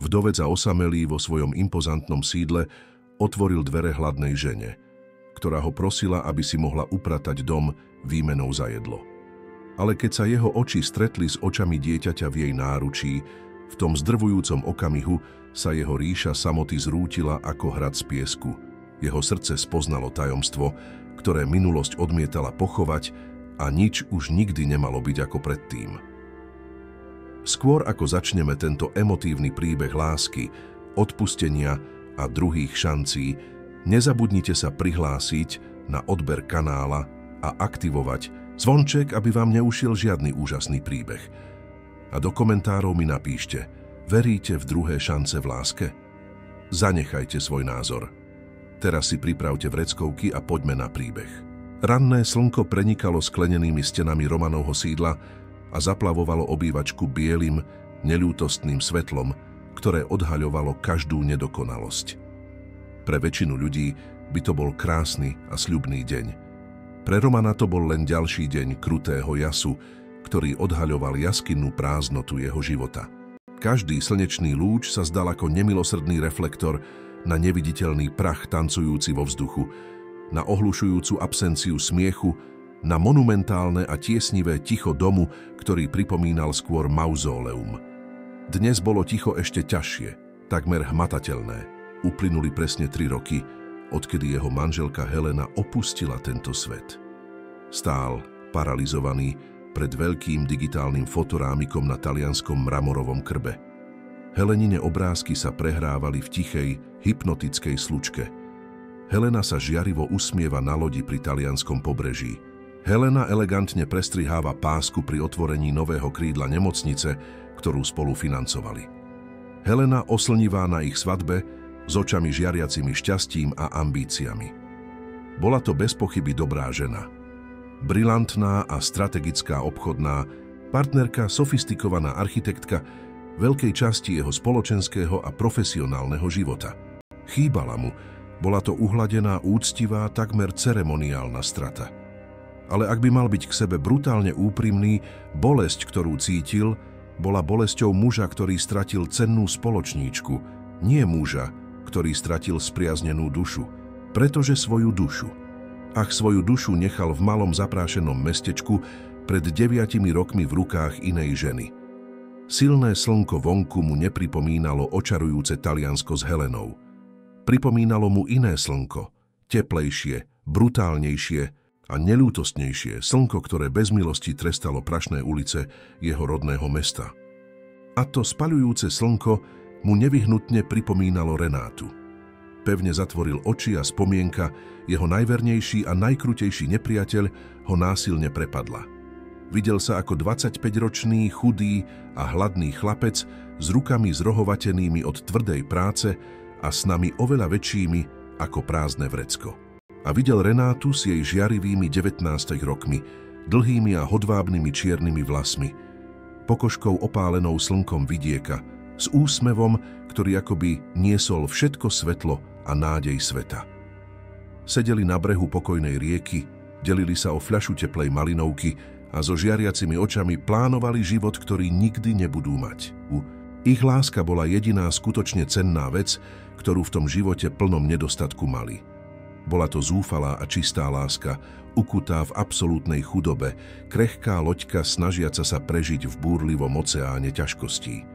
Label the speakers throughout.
Speaker 1: Vdovec a osamelý vo svojom impozantnom sídle otvoril dvere hladnej žene, ktorá ho prosila, aby si mohla upratať dom výmenou za jedlo. Ale keď sa jeho oči stretli s očami dieťaťa v jej náručí, v tom zdrvujúcom okamihu sa jeho ríša samoty zrútila ako hrad z piesku. Jeho srdce spoznalo tajomstvo, ktoré minulosť odmietala pochovať a nič už nikdy nemalo byť ako predtým. Skôr ako začneme tento emotívny príbeh lásky, odpustenia a druhých šancí, nezabudnite sa prihlásiť na odber kanála a aktivovať zvonček, aby vám neušiel žiadny úžasný príbeh. A do komentárov mi napíšte, veríte v druhé šance v láske? Zanechajte svoj názor. Teraz si pripravte vreckovky a poďme na príbeh. Ranné slnko prenikalo sklenenými stenami Romanovho sídla a zaplavovalo obývačku bielym, neľútostným svetlom, ktoré odhaľovalo každú nedokonalosť. Pre väčšinu ľudí by to bol krásny a sľubný deň. Pre Romana to bol len ďalší deň krutého jasu, ktorý odhaľoval jaskinnú prázdnotu jeho života. Každý slnečný lúč sa zdal ako nemilosrdný reflektor na neviditeľný prach tancujúci vo vzduchu, na ohlušujúcu absenciu smiechu, na monumentálne a tiesnivé ticho domu, ktorý pripomínal skôr mauzóleum. Dnes bolo ticho ešte ťažšie, takmer hmatateľné. Uplynuli presne 3 roky, odkedy jeho manželka Helena opustila tento svet. Stál, paralizovaný, pred veľkým digitálnym fotorámikom na talianskom mramorovom krbe. Helenine obrázky sa prehrávali v tichej, hypnotickej slučke. Helena sa žiarivo usmieva na lodi pri talianskom pobreží. Helena elegantne prestriháva pásku pri otvorení nového krídla nemocnice, ktorú spolu financovali. Helena oslnivá na ich svadbe s očami žiariacimi šťastím a ambíciami. Bola to bez pochyby dobrá žena. Brilantná a strategická obchodná, partnerka, sofistikovaná architektka veľkej časti jeho spoločenského a profesionálneho života. Chýbala mu, bola to uhladená, úctivá, takmer ceremoniálna strata. Ale ak by mal byť k sebe brutálne úprimný, bolesť, ktorú cítil, bola bolesťou muža, ktorý stratil cennú spoločníčku, nie muža, ktorý stratil spriaznenú dušu, pretože svoju dušu. Ach, svoju dušu nechal v malom zaprášenom mestečku pred 9 rokmi v rukách inej ženy. Silné slnko vonku mu nepripomínalo očarujúce Taliansko s Helenou. Pripomínalo mu iné slnko, teplejšie, brutálnejšie a neľútostnejšie, slnko, ktoré bez milosti trestalo prašné ulice jeho rodného mesta. A to spaľujúce slnko mu nevyhnutne pripomínalo Renátu. Pevne zatvoril oči a spomienka, jeho najvernejší a najkrutejší nepriateľ, ho násilne prepadla. Videl sa ako 25-ročný, chudý a hladný chlapec s rukami zrohovatenými od tvrdej práce a snami oveľa väčšími ako prázdne vrecko. A videl Renátu s jej žiarivými 19 rokmi, dlhými a hodvábnymi čiernymi vlasmi, pokožkou opálenou slnkom vidieka, s úsmevom, ktorý akoby niesol všetko svetlo a nádej sveta. Sedeli na brehu pokojnej rieky, delili sa o fľašu teplej malinovky a so žiariacimi očami plánovali život, ktorý nikdy nebudú mať. Ich láska bola jediná skutočne cenná vec, ktorú v tom živote plnom nedostatku mali. Bola to zúfalá a čistá láska, ukutá v absolútnej chudobe, krehká loďka snažiaca sa prežiť v búrlivom oceáne ťažkostí.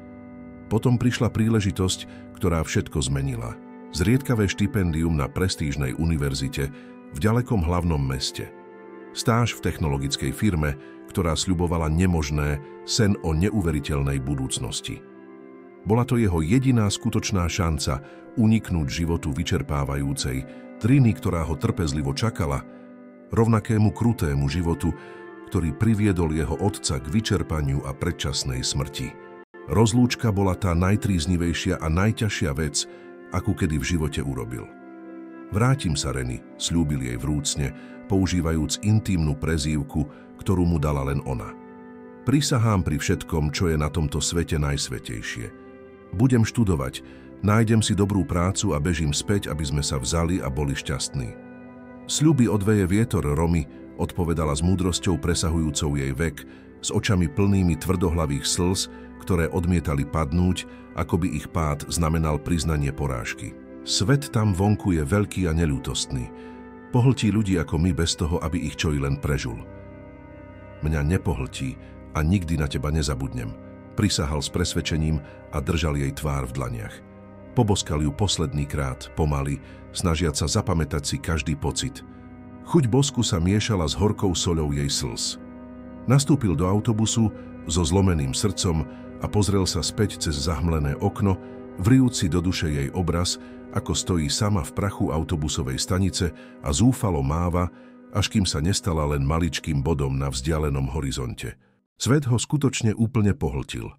Speaker 1: Potom prišla príležitosť, ktorá všetko zmenila. Zriedkavé štipendium na prestížnej univerzite v ďalekom hlavnom meste. Stáž v technologickej firme, ktorá sľubovala nemožné, sen o neuveriteľnej budúcnosti. Bola to jeho jediná skutočná šanca uniknúť životu vyčerpávajúcej, triny, ktorá ho trpezlivo čakala, rovnakému krutému životu, ktorý priviedol jeho otca k vyčerpaniu a predčasnej smrti. Rozlúčka bola tá najtríznivejšia a najťažšia vec, akú kedy v živote urobil. Vrátim sa, Reni, sľúbil jej vrúcne, používajúc intímnu prezývku, ktorú mu dala len ona. Prisahám pri všetkom, čo je na tomto svete najsvätejšie. Budem študovať, nájdem si dobrú prácu a bežím späť, aby sme sa vzali a boli šťastní. Sľuby odveje vietor, Romy, odpovedala s múdrosťou presahujúcou jej vek, s očami plnými tvrdohlavých slz, ktoré odmietali padnúť, ako by ich pád znamenal priznanie porážky. Svet tam vonku je veľký a neľútostný. Pohltí ľudí ako my bez toho, aby ich čo i len prežul. Mňa nepohltí a nikdy na teba nezabudnem, prisahal s presvedčením a držal jej tvár v dlaniach. Poboskal ju posledný krát, pomaly, snažiac sa zapamätať si každý pocit. Chuť bosku sa miešala s horkou soľou jej slz. Nastúpil do autobusu so zlomeným srdcom a pozrel sa späť cez zahmlené okno, vrijúci do duše jej obraz, ako stojí sama v prachu autobusovej stanice a zúfalo máva, až kým sa nestala len maličkým bodom na vzdialenom horizonte. Svet ho skutočne úplne pohltil.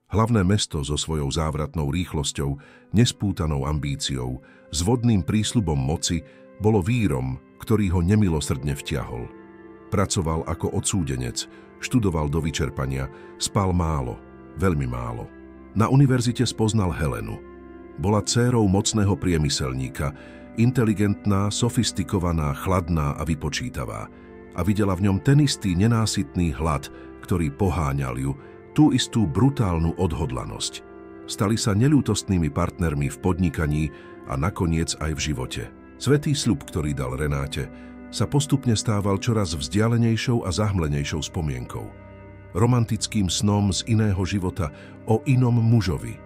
Speaker 1: Hlavné mesto so svojou závratnou rýchlosťou, nespútanou ambíciou, s vodným prísľubom moci, bolo vírom, ktorý ho nemilosrdne vtiahol. Pracoval ako odsúdenec, študoval do vyčerpania, spal málo, veľmi málo. Na univerzite spoznal Helenu. Bola dcérou mocného priemyselníka, inteligentná, sofistikovaná, chladná a vypočítavá. A videla v ňom ten istý nenásytný hlad, ktorý poháňal ju, tú istú brutálnu odhodlanosť. Stali sa neľútostnými partnermi v podnikaní a nakoniec aj v živote. Svätý sľub, ktorý dal Renáte, sa postupne stával čoraz vzdialenejšou a zahmlenejšou spomienkou. Romantickým snom z iného života o inom mužovi.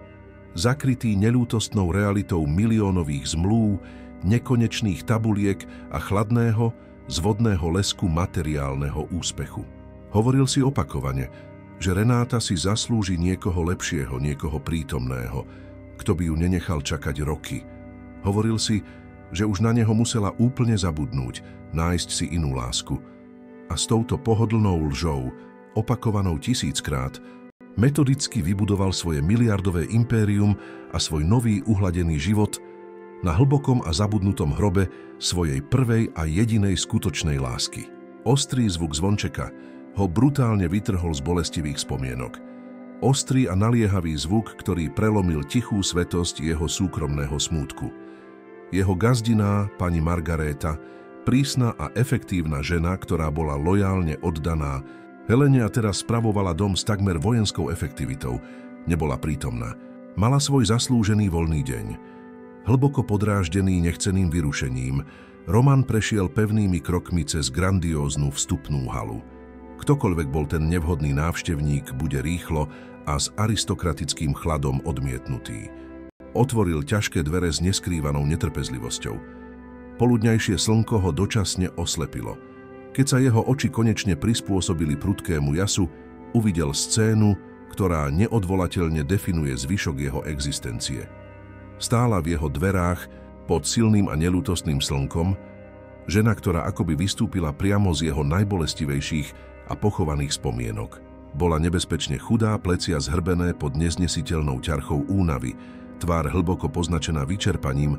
Speaker 1: Zakrytý neľútostnou realitou miliónových zmlúv, nekonečných tabuliek a chladného, z vodného lesku materiálneho úspechu. Hovoril si opakovane, že Renáta si zaslúži niekoho lepšieho, niekoho prítomného, kto by ju nenechal čakať roky. Hovoril si, že už na neho musela úplne zabudnúť, nájsť si inú lásku. A s touto pohodlnou lžou, opakovanou 1000-krát, metodicky vybudoval svoje miliardové impérium a svoj nový uhladený život na hlbokom a zabudnutom hrobe svojej prvej a jedinej skutočnej lásky. Ostrý zvuk zvončeka ho brutálne vytrhol z bolestivých spomienok. Ostrý a naliehavý zvuk, ktorý prelomil tichú svetosť jeho súkromného smútku. Jeho gazdiná, pani Margaréta, prísna a efektívna žena, ktorá bola lojálne oddaná, Helene teraz spravovala dom s takmer vojenskou efektivitou, nebola prítomná. Mala svoj zaslúžený voľný deň. Hlboko podráždený nechceným vyrušením, Roman prešiel pevnými krokmi cez grandióznu vstupnú halu. Ktokoľvek bol ten nevhodný návštevník, bude rýchlo a s aristokratickým chladom odmietnutý. Otvoril ťažké dvere s neskrývanou netrpezlivosťou. Poludňajšie slnko ho dočasne oslepilo. Keď sa jeho oči konečne prispôsobili prudkému jasu, uvidel scénu, ktorá neodvolateľne definuje zvyšok jeho existencie. Stála v jeho dverách, pod silným a neľútostným slnkom, žena, ktorá akoby vystúpila priamo z jeho najbolestivejších a pochovaných spomienok. Bola nebezpečne chudá, plecia zhrbené pod neznesiteľnou ťarchou únavy, tvár hlboko poznačená vyčerpaním,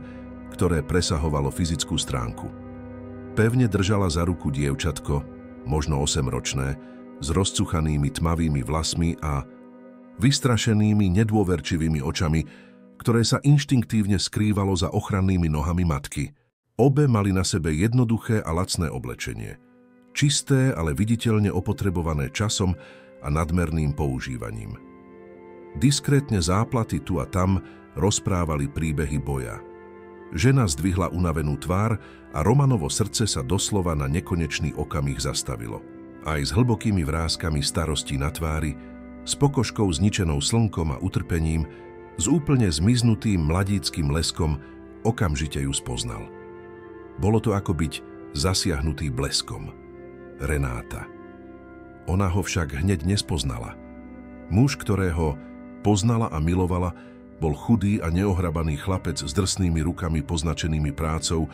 Speaker 1: ktoré presahovalo fyzickú stránku. Pevne držala za ruku dievčatko, možno 8-ročné, s rozcuchanými tmavými vlasmi a vystrašenými, nedôverčivými očami, ktoré sa inštinktívne skrývalo za ochrannými nohami matky. Obe mali na sebe jednoduché a lacné oblečenie. Čisté, ale viditeľne opotrebované časom a nadmerným používaním. Diskrétne záplaty tu a tam rozprávali príbehy boja. Žena zdvihla unavenú tvár a Romanovo srdce sa doslova na nekonečný okamih zastavilo. Aj s hlbokými vráskami starostí na tvári, s pokožkou zničenou slnkom a utrpením, s úplne zmiznutým mladíckym leskom, okamžite ju spoznal. Bolo to ako byť zasiahnutý bleskom. Renáta. Ona ho však hneď nespoznala. Muž, ktorého poznala a milovala, bol chudý a neohrabaný chlapec s drsnými rukami poznačenými prácou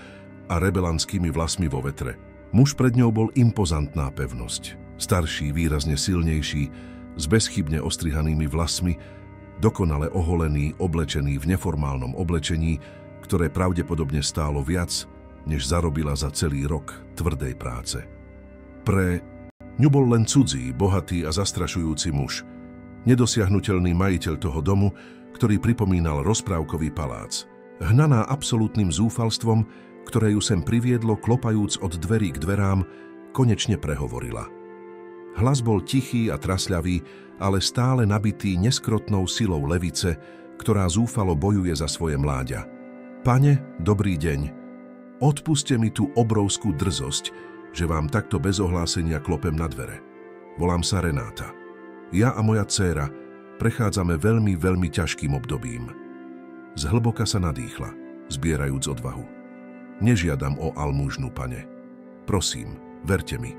Speaker 1: a rebelantskými vlasmi vo vetre. Muž pred ňou bol impozantná pevnosť. Starší, výrazne silnejší, s bezchybne ostrihanými vlasmi, dokonale oholený, oblečený v neformálnom oblečení, ktoré pravdepodobne stálo viac, než zarobila za celý rok tvrdej práce. Pre ňu bol len cudzí, bohatý a zastrašujúci muž, nedosiahnuteľný majiteľ toho domu, ktorý pripomínal rozprávkový palác. Hnaná absolútnym zúfalstvom, ktoré ju sem priviedlo, klopajúc od dverí k dverám, konečne prehovorila. Hlas bol tichý a trasľavý, ale stále nabitý neskrotnou silou levice, ktorá zúfalo bojuje za svoje mláďa. Pane, dobrý deň. Odpuste mi tú obrovskú drzosť, že vám takto bez ohlásenia klopem na dvere. Volám sa Renáta. Ja a moja dcéra prechádzame veľmi ťažkým obdobím. Zhlboka sa nadýchla, zbierajúc odvahu. Nežiadam o almužnu, pane. Prosím, verte mi.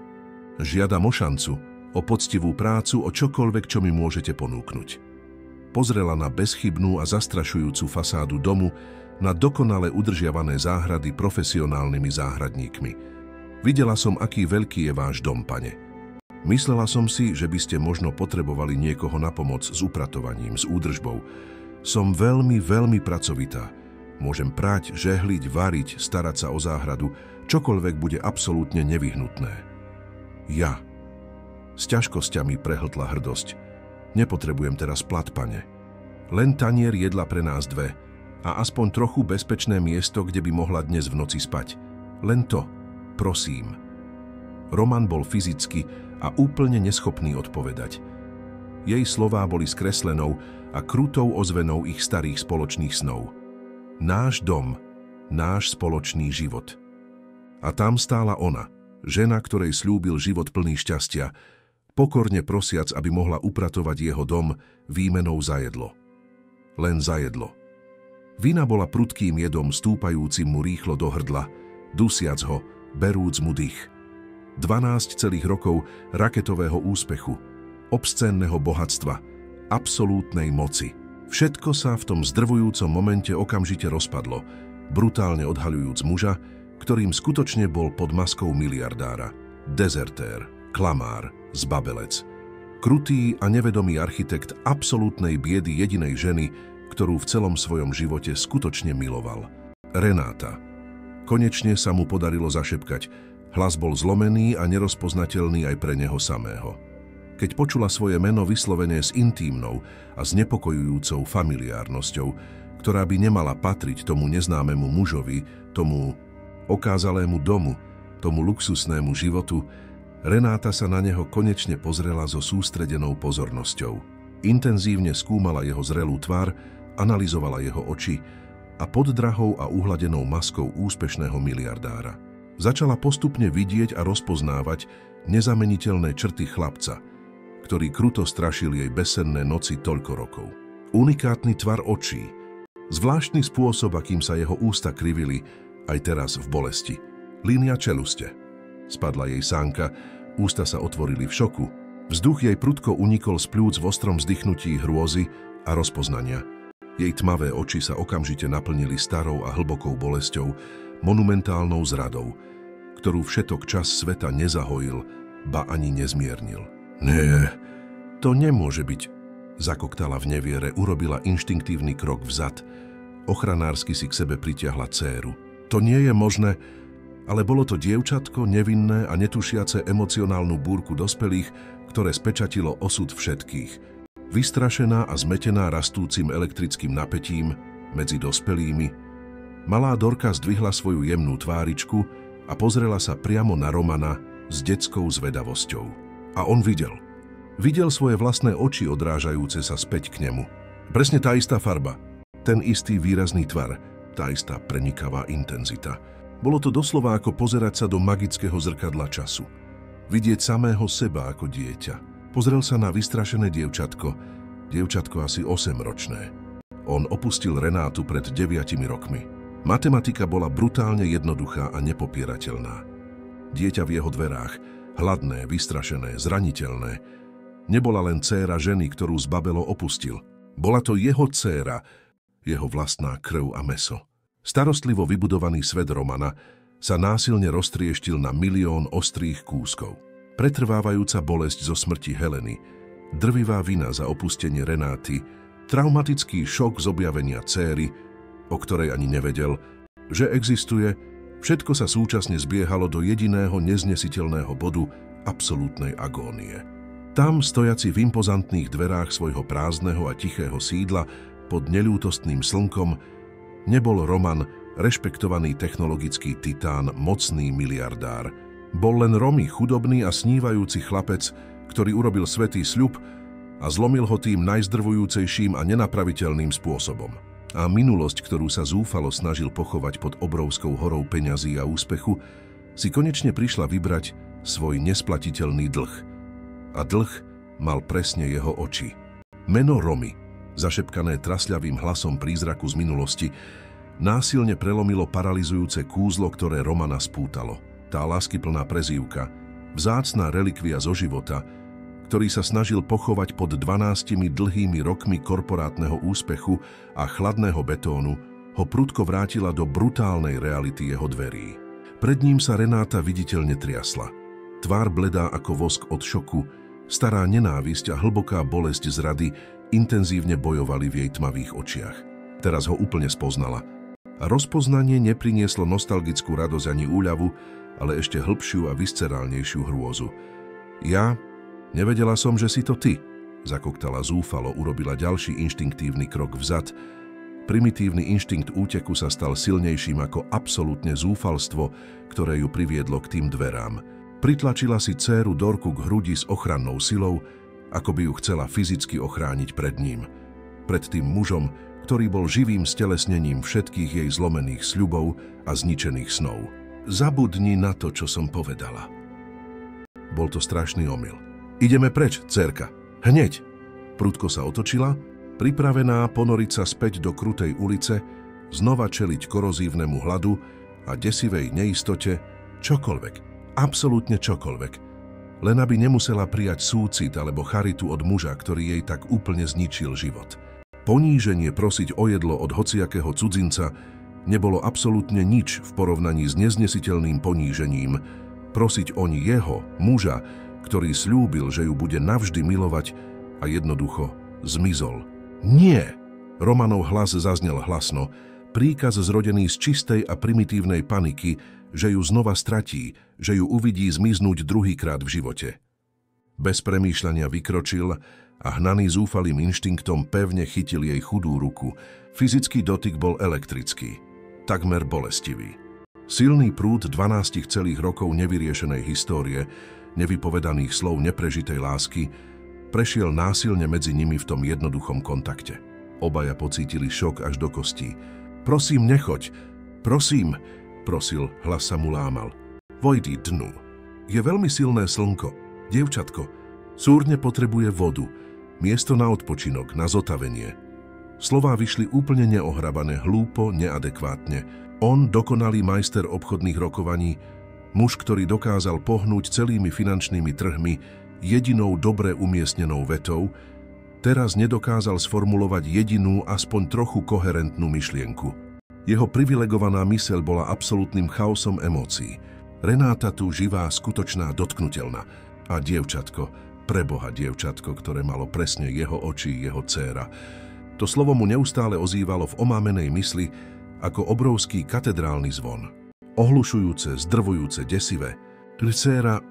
Speaker 1: Žiadam o šancu, o poctivú prácu, o čokoľvek, čo mi môžete ponúknuť. Pozrela na bezchybnú a zastrašujúcu fasádu domu, na dokonale udržiavané záhrady profesionálnymi záhradníkmi. Videla som, aký veľký je váš dom, pane. Myslela som si, že by ste možno potrebovali niekoho na pomoc s upratovaním, s údržbou. Som veľmi pracovitá. Môžem prať, žehliť, variť, starať sa o záhradu, čokoľvek bude absolútne nevyhnutné. Ja. S ťažkosťami prehltla hrdosť. Nepotrebujem teraz plat, pane. Len tanier jedla pre nás dve a aspoň trochu bezpečné miesto, kde by mohla dnes v noci spať. Len to, prosím. Roman bol fyzicky a úplne neschopný odpovedať. Jej slová boli skreslenou a krutou ozvenou ich starých spoločných snov. Náš dom, náš spoločný život. A tam stála ona, žena, ktorej slúbil život plný šťastia, pokorne prosiac, aby mohla upratovať jeho dom výmenou za jedlo. Len za jedlo. Vina bola prudkým jedom stúpajúcim mu rýchlo do hrdla, dusiac ho, berúc mu dých. 12 celých rokov raketového úspechu, obscénneho bohatstva, absolútnej moci. Všetko sa v tom zdrvujúcom momente okamžite rozpadlo, brutálne odhaľujúc muža, ktorým skutočne bol pod maskou miliardára. Dezertér, klamár, zbabelec. Krutý a nevedomý architekt absolútnej biedy jedinej ženy, ktorú v celom svojom živote skutočne miloval. Renáta. Konečne sa mu podarilo zašepkať. Hlas bol zlomený a nerozpoznateľný aj pre neho samého. Keď počula svoje meno vyslovené s intímnou a znepokojujúcou familiárnosťou, ktorá by nemala patriť tomu neznámemu mužovi, tomu okázalému domu, tomu luxusnému životu, Renáta sa na neho konečne pozrela so sústredenou pozornosťou. Intenzívne skúmala jeho zrelú tvár, analyzovala jeho oči a pod drahou a uhladenou maskou úspešného miliardára začala postupne vidieť a rozpoznávať nezameniteľné črty chlapca, ktorý kruto strašil jej bezsenné noci toľko rokov. Unikátny tvar očí, zvláštny spôsob, akým sa jeho ústa krivili, aj teraz v bolesti. Línia čeluste. Spadla jej sánka, ústa sa otvorili v šoku. Vzduch jej prudko unikol z pľúc v ostrom vzdychnutí hrôzy a rozpoznania. Jej tmavé oči sa okamžite naplnili starou a hlbokou bolesťou, monumentálnou zradou, ktorú všetok čas sveta nezahojil, ba ani nezmiernil. Nie, to nemôže byť, zakoktala v neviere, urobila inštinktívny krok vzad. Ochranársky si k sebe pritiahla dcéru. To nie je možné, ale bolo to dievčatko nevinné a netušiace emocionálnu búrku dospelých, ktoré spečatilo osud všetkých. Vystrašená a zmetená rastúcim elektrickým napätím medzi dospelými, malá Dorka zdvihla svoju jemnú tváričku a pozrela sa priamo na Romana s detskou zvedavosťou. A on videl. Videl svoje vlastné oči odrážajúce sa späť k nemu. Presne tá istá farba, ten istý výrazný tvar, tá istá prenikavá intenzita. Bolo to doslova ako pozerať sa do magického zrkadla času. Vidieť samého seba ako dieťa. Pozrel sa na vystrašené dievčatko asi 8-ročné. On opustil Renátu pred 9 rokmi. Matematika bola brutálne jednoduchá a nepopierateľná. Dieťa v jeho dverách, hladné, vystrašené, zraniteľné, nebola len dcéra ženy, ktorú zbabelo opustil. Bola to jeho dcéra, jeho vlastná krv a mäso. Starostlivo vybudovaný svet Romana sa násilne roztrieštil na milión ostrých kúskov. Pretrvávajúca bolesť zo smrti Heleny, drvivá vina za opustenie Renáty, traumatický šok z objavenia dcéry, o ktorej ani nevedel, že existuje, všetko sa súčasne zbiehalo do jediného neznesiteľného bodu absolútnej agónie. Tam, stojaci v impozantných dverách svojho prázdneho a tichého sídla pod neľútostným slnkom, nebol Roman, rešpektovaný technologický titán, mocný miliardár. Bol len Romy, chudobný a snívajúci chlapec, ktorý urobil svätý sľub a zlomil ho tým najzdrvujúcejším a nenapraviteľným spôsobom. A minulosť, ktorú sa zúfalo snažil pochovať pod obrovskou horou peňazí a úspechu, si konečne prišla vybrať svoj nesplatiteľný dlh. A dlh mal presne jeho oči. Meno Romy, zašepkané trasľavým hlasom prízraku z minulosti, násilne prelomilo paralyzujúce kúzlo, ktoré Romana spútalo. Tá láskyplná prezývka, vzácna relikvia zo života, ktorý sa snažil pochovať pod 12 dlhými rokmi korporátneho úspechu a chladného betónu, ho prudko vrátila do brutálnej reality jeho dverí. Pred ním sa Renáta viditeľne triasla. Tvár bledá ako vosk od šoku, stará nenávisť a hlboká bolesť zrady intenzívne bojovali v jej tmavých očiach. Teraz ho úplne spoznala. A rozpoznanie neprinieslo nostalgickú radosť ani úľavu, ale ešte hlbšiu a viscerálnejšiu hrôzu. Nevedela som, že si to ty, zakoktala zúfalo, urobila ďalší inštinktívny krok vzad. Primitívny inštinkt úteku sa stal silnejším ako absolútne zúfalstvo, ktoré ju priviedlo k tým dverám. Pritlačila si dcéru Dorku k hrudi s ochrannou silou, ako by ju chcela fyzicky ochrániť pred ním. Pred tým mužom, ktorý bol živým stelesnením všetkých jej zlomených sľubov a zničených snov. Zabudni na to, čo som povedala. Bol to strašný omyl. Ideme preč, dcérka. Hneď. Prudko sa otočila, pripravená ponoriť sa späť do krutej ulice, znova čeliť korozívnemu hladu a desivej neistote, čokoľvek, absolútne čokoľvek. Len aby nemusela prijať súcit alebo charitu od muža, ktorý jej tak úplne zničil život. Poníženie prosiť o jedlo od hociakého cudzinca nebolo absolútne nič v porovnaní s neznesiteľným ponížením. Prosiť oň jeho, muža, ktorý sľúbil, že ju bude navždy milovať a jednoducho zmizol. Nie! Romanov hlas zaznel hlasno, príkaz zrodený z čistej a primitívnej paniky, že ju znova stratí, že ju uvidí zmiznúť druhýkrát v živote. Bez premýšľania vykročil a hnaný zúfalým inštinktom pevne chytil jej chudú ruku. Fyzický dotyk bol elektrický, takmer bolestivý. Silný prúd 12 celých rokov nevyriešenej histórie, nevypovedaných slov neprežitej lásky, prešiel násilne medzi nimi v tom jednoduchom kontakte. Obaja pocítili šok až do kostí. Prosím, nechoď, prosím, prosil, hlas sa mu lámal. Vojdi dnu. Je veľmi silné slnko. Dievčatko, súrne potrebuje vodu, miesto na odpočinok, na zotavenie. Slová vyšli úplne neohrabané, hlúpo, neadekvátne. On, dokonalý majster obchodných rokovaní, muž, ktorý dokázal pohnúť celými finančnými trhmi jedinou dobre umiestnenou vetou, teraz nedokázal sformulovať jedinú, aspoň trochu koherentnú myšlienku. Jeho privilegovaná myseľ bola absolútnym chaosom emócií. Renáta tu živá, skutočná, dotknuteľná. A dievčatko, preboha dievčatko, ktoré malo presne jeho oči, jeho dcéra. To slovo mu neustále ozývalo v omámenej mysli ako obrovský katedrálny zvon. Ohlušujúce, zdrvujúce, desivé. Dcéra,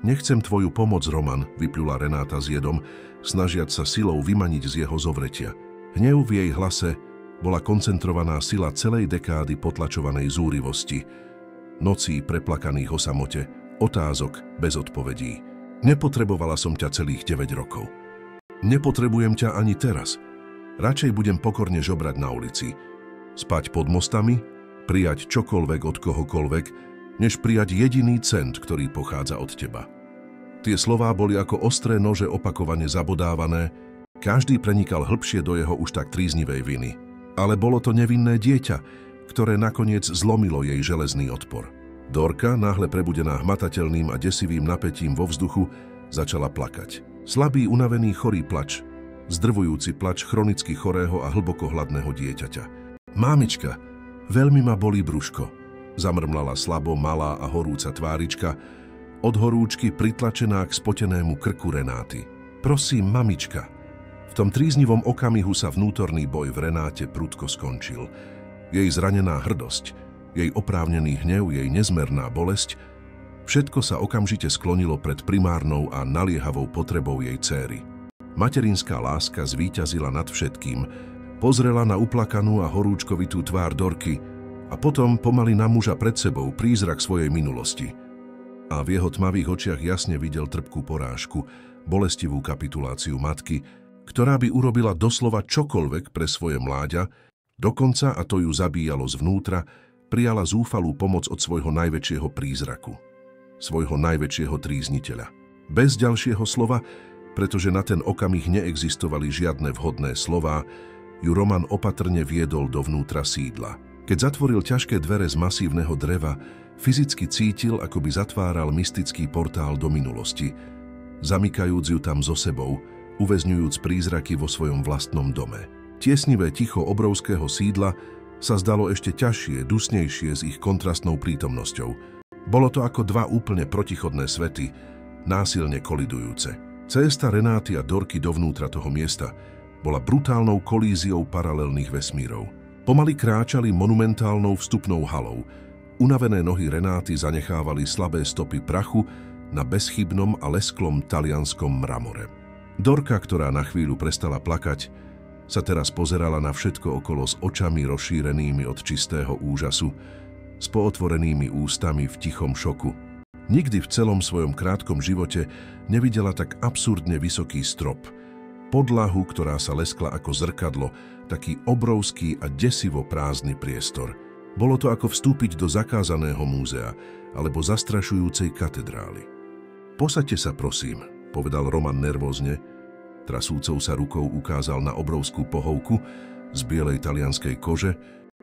Speaker 1: nechcem tvoju pomoc, Roman, vypľula Renáta s jedom, snažiac sa silou vymaniť z jeho zovretia. Hnev v jej hlase bola koncentrovaná sila celej dekády potlačovanej zúrivosti. Nocí preplakaných o samote, otázok bez odpovedí. Nepotrebovala som ťa celých 9 rokov. Nepotrebujem ťa ani teraz. Radšej budem pokorne žobrať na ulici. Spať pod mostami, prijať čokoľvek od kohokoľvek, než prijať jediný cent, ktorý pochádza od teba. Tie slová boli ako ostré nože opakovane zabodávané, každý prenikal hlbšie do jeho už tak tríznivej viny. Ale bolo to nevinné dieťa, ktoré nakoniec zlomilo jej železný odpor. Dorka, náhle prebudená hmatateľným a desivým napätím vo vzduchu, začala plakať. Slabý, unavený, chorý plač, zdrvujúci plač chronicky chorého a hlboko hladného dieťaťa. Mámička, veľmi ma bolí brúško, zamrmlala slabo malá a horúca tvárička, od horúčky pritlačená k spotenému krku Renáty. Prosím, mamička. V tom tríznivom okamihu sa vnútorný boj v Renáte prudko skončil. Jej zranená hrdosť, jej oprávnený hnev, jej nezmerná bolesť, všetko sa okamžite sklonilo pred primárnou a naliehavou potrebou jej dcéry. Materinská láska zvíťazila nad všetkým, pozrela na uplakanú a horúčkovitú tvár Dorky a potom pomaly na muža pred sebou, prízrak svojej minulosti. A v jeho tmavých očiach jasne videl trpkú porážku, bolestivú kapituláciu matky, ktorá by urobila doslova čokoľvek pre svoje mláďa, dokonca, a to ju zabíjalo zvnútra, prijala zúfalú pomoc od svojho najväčšieho prízraku, svojho najväčšieho trízniteľa. Bez ďalšieho slova, pretože na ten okamih neexistovali žiadne vhodné slová, ju Roman opatrne viedol dovnútra sídla. Keď zatvoril ťažké dvere z masívneho dreva, fyzicky cítil, ako by zatváral mystický portál do minulosti, zamykajúc ju tam so sebou, uväzňujúc prízraky vo svojom vlastnom dome. Tiesnivé ticho obrovského sídla sa zdalo ešte ťažšie, dusnejšie s ich kontrastnou prítomnosťou. Bolo to ako dva úplne protichodné svety, násilne kolidujúce. Cesta Renáty a Dorky dovnútra toho miesta bola brutálnou kolíziou paralelných vesmírov. Pomaly kráčali monumentálnou vstupnou halou. Unavené nohy Renáty zanechávali slabé stopy prachu na bezchybnom a lesklom talianskom mramore. Dorka, ktorá na chvíľu prestala plakať, sa teraz pozerala na všetko okolo s očami rozšírenými od čistého úžasu, s pootvorenými ústami v tichom šoku. Nikdy v celom svojom krátkom živote nevidela tak absurdne vysoký strop, podlahu, ktorá sa leskla ako zrkadlo, taký obrovský a desivo prázdny priestor. Bolo to ako vstúpiť do zakázaného múzea alebo zastrašujúcej katedrály. Posaďte sa, prosím, povedal Roman nervózne. Trasúcou sa rukou ukázal na obrovskú pohovku z bielej talianskej kože,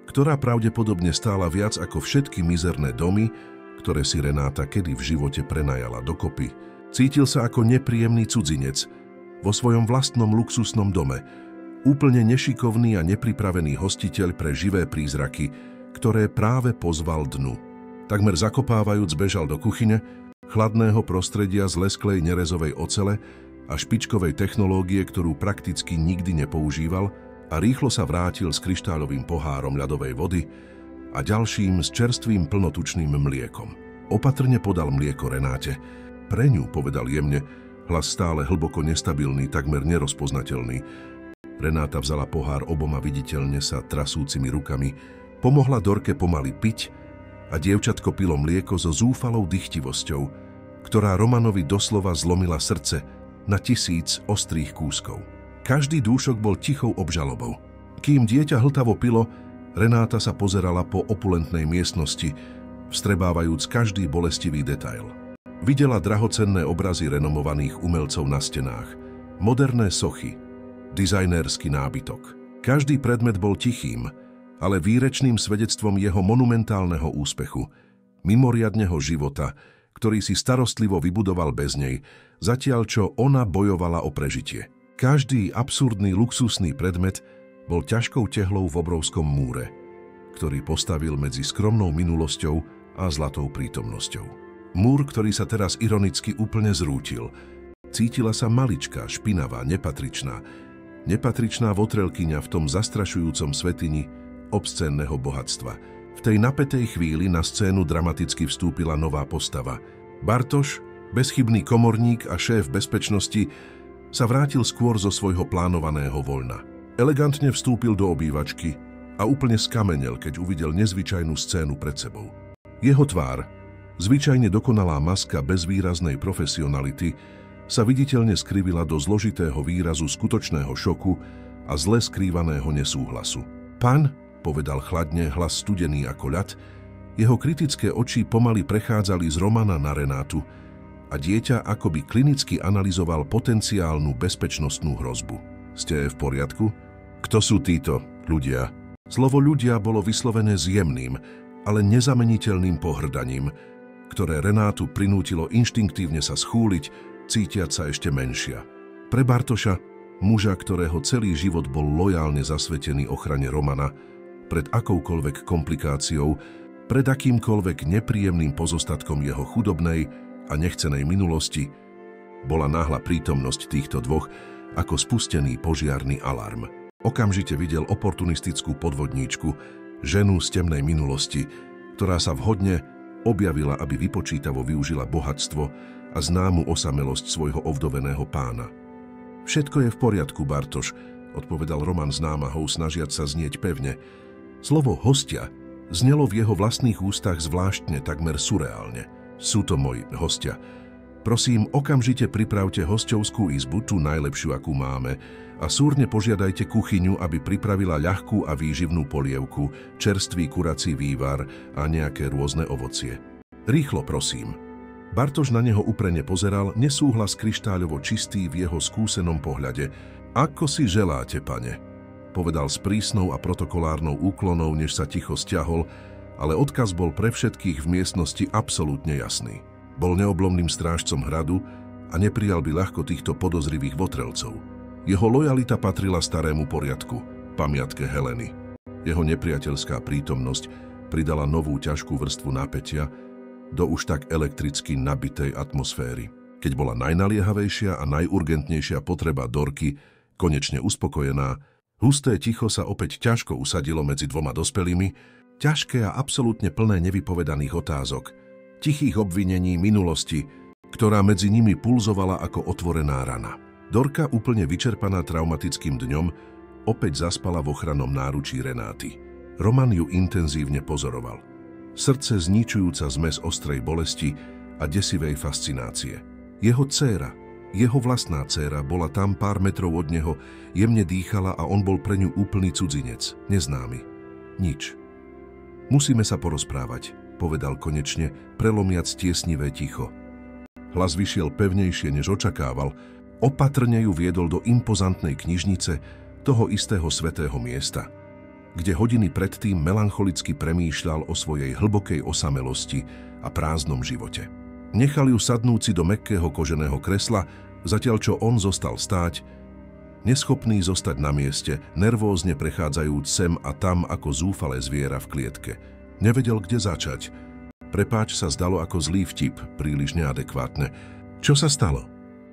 Speaker 1: ktorá pravdepodobne stála viac ako všetky mizerné domy, ktoré si Renáta kedy v živote prenajala dokopy. Cítil sa ako nepríjemný cudzinec vo svojom vlastnom luxusnom dome, úplne nešikovný a nepripravený hostiteľ pre živé prízraky, ktoré práve pozval dnu. Takmer zakopávajúc bežal do kuchyne, chladného prostredia z lesklej nerezovej ocele a špičkovej technológie, ktorú prakticky nikdy nepoužíval, a rýchlo sa vrátil s kryštáľovým pohárom ľadovej vody a ďalším s čerstvým plnotučným mliekom. Opatrne podal mlieko Renáte. Pre ňu, povedal jemne, hlas stále hlboko nestabilný, takmer nerozpoznateľný. Renáta vzala pohár oboma viditeľne sa trasúcimi rukami, pomohla Dorke pomaly piť a dievčatko pilo mlieko so zúfalou dychtivosťou, ktorá Romanovi doslova zlomila srdce na 1000 ostrých kúskov. Každý dúšok bol tichou obžalobou. Kým dieťa hltavo pilo, Renáta sa pozerala po opulentnej miestnosti, vstrebávajúc každý bolestivý detail. Videla drahocenné obrazy renomovaných umelcov na stenách, moderné sochy, dizajnérsky nábytok. Každý predmet bol tichým, ale výrečným svedectvom jeho monumentálneho úspechu, mimoriadneho života, ktorý si starostlivo vybudoval bez nej, zatiaľ čo ona bojovala o prežitie. Každý absurdný luxusný predmet bol ťažkou tehlou v obrovskom múre, ktorý postavil medzi skromnou minulosťou a zlatou prítomnosťou. Múr, ktorý sa teraz ironicky úplne zrútil. Cítila sa maličká, špinavá, nepatričná votrelkyňa v tom zastrašujúcom svätyni obscénneho bohatstva. V tej napätej chvíli na scénu dramaticky vstúpila nová postava. Bartoš, bezchybný komorník a šéf bezpečnosti, sa vrátil skôr zo svojho plánovaného voľna. Elegantne vstúpil do obývačky a úplne skamenel, keď uvidel nezvyčajnú scénu pred sebou. Jeho tvár, zvyčajne dokonalá maska bez výraznej profesionality, sa viditeľne skrivila do zložitého výrazu skutočného šoku a zle skrývaného nesúhlasu. Pán, povedal chladne, hlas studený ako ľad, jeho kritické oči pomaly prechádzali z Romana na Renátu a dieťa akoby klinicky analyzoval potenciálnu bezpečnostnú hrozbu. Ste v poriadku? Kto sú títo ľudia? Slovo ľudia bolo vyslovené s jemným, ale nezameniteľným pohrdaním, ktoré Renátu prinútilo inštinktívne sa schúliť, cítiať sa ešte menšia. Pre Bartoša, muža, ktorého celý život bol lojálne zasvetený ochrane Romana, pred akoukoľvek komplikáciou, pred akýmkoľvek nepríjemným pozostatkom jeho chudobnej a nechcenej minulosti, bola náhla prítomnosť týchto dvoch ako spustený požiarny alarm. Okamžite videl oportunistickú podvodníčku, ženu z temnej minulosti, ktorá sa vhodne objavila, aby vypočítavo využila bohatstvo a známu osamelosť svojho ovdoveného pána. Všetko je v poriadku, Bartoš, odpovedal Roman s námahou, snažiac sa znieť pevne. Slovo hostia znelo v jeho vlastných ústach zvláštne, takmer surreálne. Sú to moji hostia. Prosím, okamžite pripravte hosťovskú izbu, tú najlepšiu, akú máme, a súrne požiadajte kuchyňu, aby pripravila ľahkú a výživnú polievku, čerstvý kurací vývar a nejaké rôzne ovocie. Rýchlo, prosím. Bartoš na neho úprene pozeral, nesúhlas kryštáľovo čistý v jeho skúsenom pohľade. Ako si želáte, pane, povedal s prísnou a protokolárnou úklonou, než sa ticho stiahol, ale odkaz bol pre všetkých v miestnosti absolútne jasný. Bol neoblomným strážcom hradu a neprijal by ľahko týchto podozrivých votrelcov. Jeho lojalita patrila starému poriadku, pamiatke Heleny. Jeho nepriateľská prítomnosť pridala novú ťažkú vrstvu napätia do už tak elektricky nabitej atmosféry. Keď bola najnaliehavejšia a najurgentnejšia potreba Dorky konečne uspokojená, husté ticho sa opäť ťažko usadilo medzi dvoma dospelými, ťažké a absolútne plné nevypovedaných otázok, tichých obvinení minulosti, ktorá medzi nimi pulzovala ako otvorená rana. Dorka, úplne vyčerpaná traumatickým dňom, opäť zaspala v ochrannom náručí Renáty. Roman ju intenzívne pozoroval. Srdce zničujúca zmes ostrej bolesti a desivej fascinácie. Jeho dcéra, jeho vlastná dcéra, bola tam pár metrov od neho, jemne dýchala a on bol pre ňu úplný cudzinec, neznámy. Nič. Musíme sa porozprávať, povedal konečne, prelomiac tiesnivé ticho. Hlas vyšiel pevnejšie, než očakával. Opatrne ju viedol do impozantnej knižnice toho istého svätého miesta, kde hodiny predtým melancholicky premýšľal o svojej hlbokej osamelosti a prázdnom živote. Nechal ju sadnúť si do mäkkého koženého kresla, zatiaľ čo on zostal stáť, neschopný zostať na mieste, nervózne prechádzajúc sem a tam ako zúfalé zviera v klietke. Nevedel, kde začať. Prepáč sa zdalo ako zlý vtip, príliš neadekvátne. Čo sa stalo?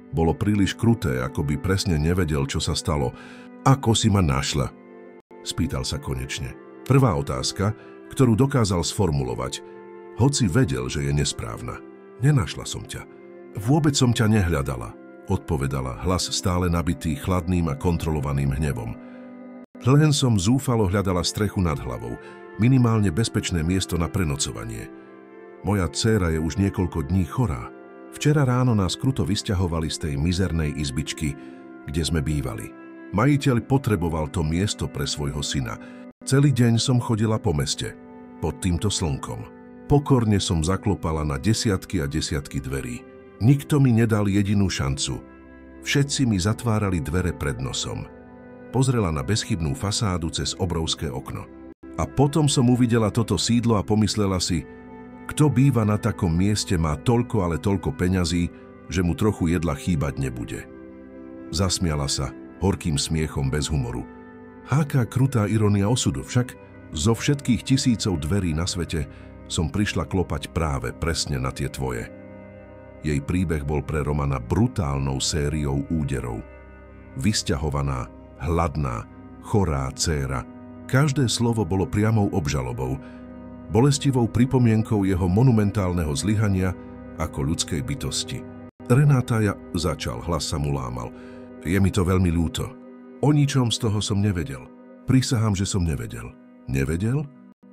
Speaker 1: Bolo príliš kruté, ako by presne nevedel, čo sa stalo. Ako si ma našla? Spýtal sa konečne. Prvá otázka, ktorú dokázal sformulovať, hoci vedel, že je nesprávna. Nenašla som ťa. Vôbec som ťa nehľadala, odpovedala, hlas stále nabitý chladným a kontrolovaným hnevom. Len som zúfalo hľadala strechu nad hlavou, minimálne bezpečné miesto na prenocovanie. Moja dcéra je už niekoľko dní chorá. Včera ráno nás kruto vysťahovali z tej mizernej izbičky, kde sme bývali. Majiteľ potreboval to miesto pre svojho syna. Celý deň som chodila po meste, pod týmto slnkom. Pokorne som zaklopala na desiatky a desiatky dverí. Nikto mi nedal jedinú šancu. Všetci mi zatvárali dvere pred nosom. Pozrela na bezchybnú fasádu cez obrovské okno. A potom som uvidela toto sídlo a pomyslela si, kto býva na takom mieste, má toľko, ale toľko peňazí, že mu trochu jedla chýbať nebude. Zasmiala sa, horkým smiechom bez humoru. Aká krutá irónia osudu, však zo všetkých tisícov dverí na svete som prišla klopať práve presne na tie tvoje. Jej príbeh bol pre Romana brutálnou sériou úderov. Vysťahovaná, hladná, chorá dcéra. Každé slovo bolo priamou obžalobou, bolestivou pripomienkou jeho monumentálneho zlyhania ako ľudskej bytosti. Renáta, začal, hlas sa mu lámal. Je mi to veľmi ľúto. O ničom z toho som nevedel. Prisahám, že som nevedel. Nevedel?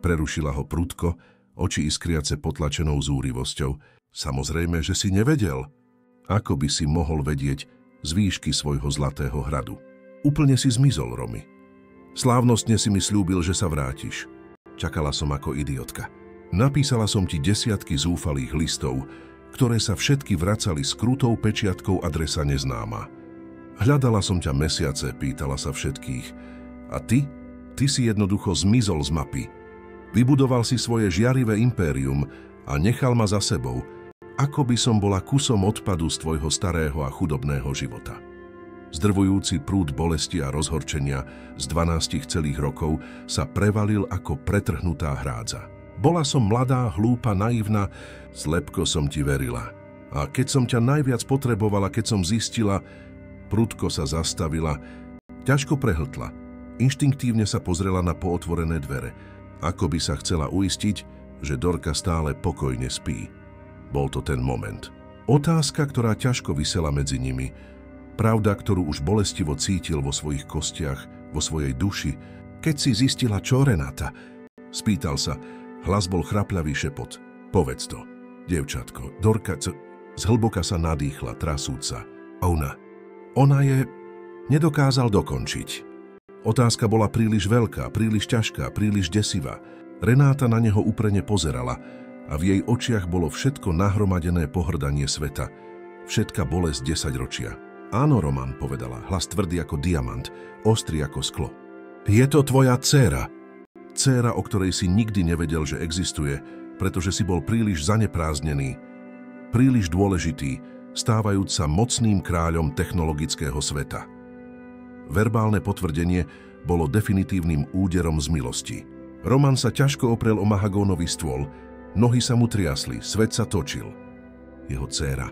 Speaker 1: Prerušila ho prudko, oči iskriace potlačenou zúrivosťou. Samozrejme, že si nevedel. Ako by si mohol vedieť z výšky svojho zlatého hradu? Úplne si zmizol, Romy. Slávnostne si mi slúbil, že sa vrátiš. Čakala som ako idiotka. Napísala som ti desiatky zúfalých listov, ktoré sa všetky vracali s krutou pečiatkou adresa neznáma. Hľadala som ťa mesiace, pýtala sa všetkých. A ty? Ty si jednoducho zmizol z mapy. Vybudoval si svoje žiarivé impérium a nechal ma za sebou, ako by som bola kusom odpadu z tvojho starého a chudobného života. Zdrvujúci prúd bolesti a rozhorčenia z 12 celých rokov sa prevalil ako pretrhnutá hrádza. Bola som mladá, hlúpa, naivná, slepko som ti verila. A keď som ťa najviac potrebovala, keď som zistila, prudko sa zastavila, ťažko prehltla. Inštinktívne sa pozrela na pootvorené dvere, ako by sa chcela uistiť, že Dorka stále pokojne spí. Bol to ten moment. Otázka, ktorá ťažko visela medzi nimi, pravda, ktorú už bolestivo cítil vo svojich kostiach, vo svojej duši. Keď si zistila, čo, Renáta? Spýtal sa. Hlas bol chrapľavý šepot. Povedz to, dievčatko. Dorka, Zhlboka sa nadýchla, trasúca. Ona je... Nedokázal dokončiť. Otázka bola príliš veľká, príliš ťažká, príliš desivá. Renáta na neho úprene pozerala a v jej očiach bolo všetko nahromadené pohrdanie sveta. Všetka bolesť 10-ročia. Áno, Roman, povedala, hlas tvrdý ako diamant, ostrý ako sklo. Je to tvoja dcéra. Dcéra, o ktorej si nikdy nevedel, že existuje, pretože si bol príliš zaneprázdnený, príliš dôležitý, stávajúc sa mocným kráľom technologického sveta. Verbálne potvrdenie bolo definitívnym úderom z milosti. Roman sa ťažko oprel o mahagónový stôl, nohy sa mu triasli, svet sa točil. Jeho dcéra,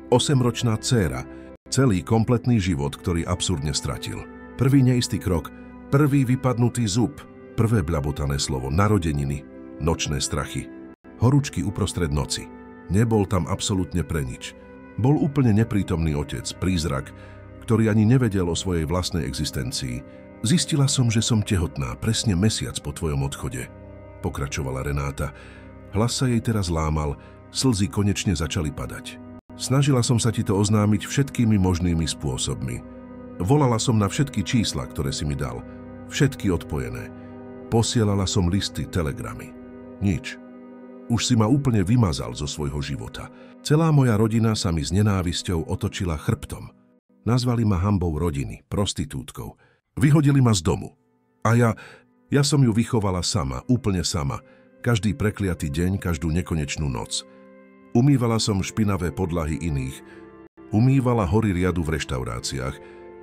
Speaker 1: 8-ročná dcéra, celý kompletný život, ktorý absurdne stratil. Prvý neistý krok, prvý vypadnutý zub, prvé bľabotané slovo, narodeniny, nočné strachy, horúčky uprostred noci. Nebol tam absolútne pre nič. Bol úplne neprítomný otec, prízrak, ktorý ani nevedel o svojej vlastnej existencii. Zistila som, že som tehotná, presne mesiac po tvojom odchode, pokračovala Renáta. Hlas sa jej teraz lámal, slzy konečne začali padať. Snažila som sa ti to oznámiť všetkými možnými spôsobmi. Volala som na všetky čísla, ktoré si mi dal. Všetky odpojené. Posielala som listy, telegramy. Nič. Už si ma úplne vymazal zo svojho života. Celá moja rodina sa mi s nenávisťou otočila chrbtom. Nazvali ma hanbou rodiny, prostitútkou. Vyhodili ma z domu. A ja som ju vychovala sama, úplne sama. Každý prekliatý deň, každú nekonečnú noc. Umývala som špinavé podlahy iných. Umývala hory riadu v reštauráciách.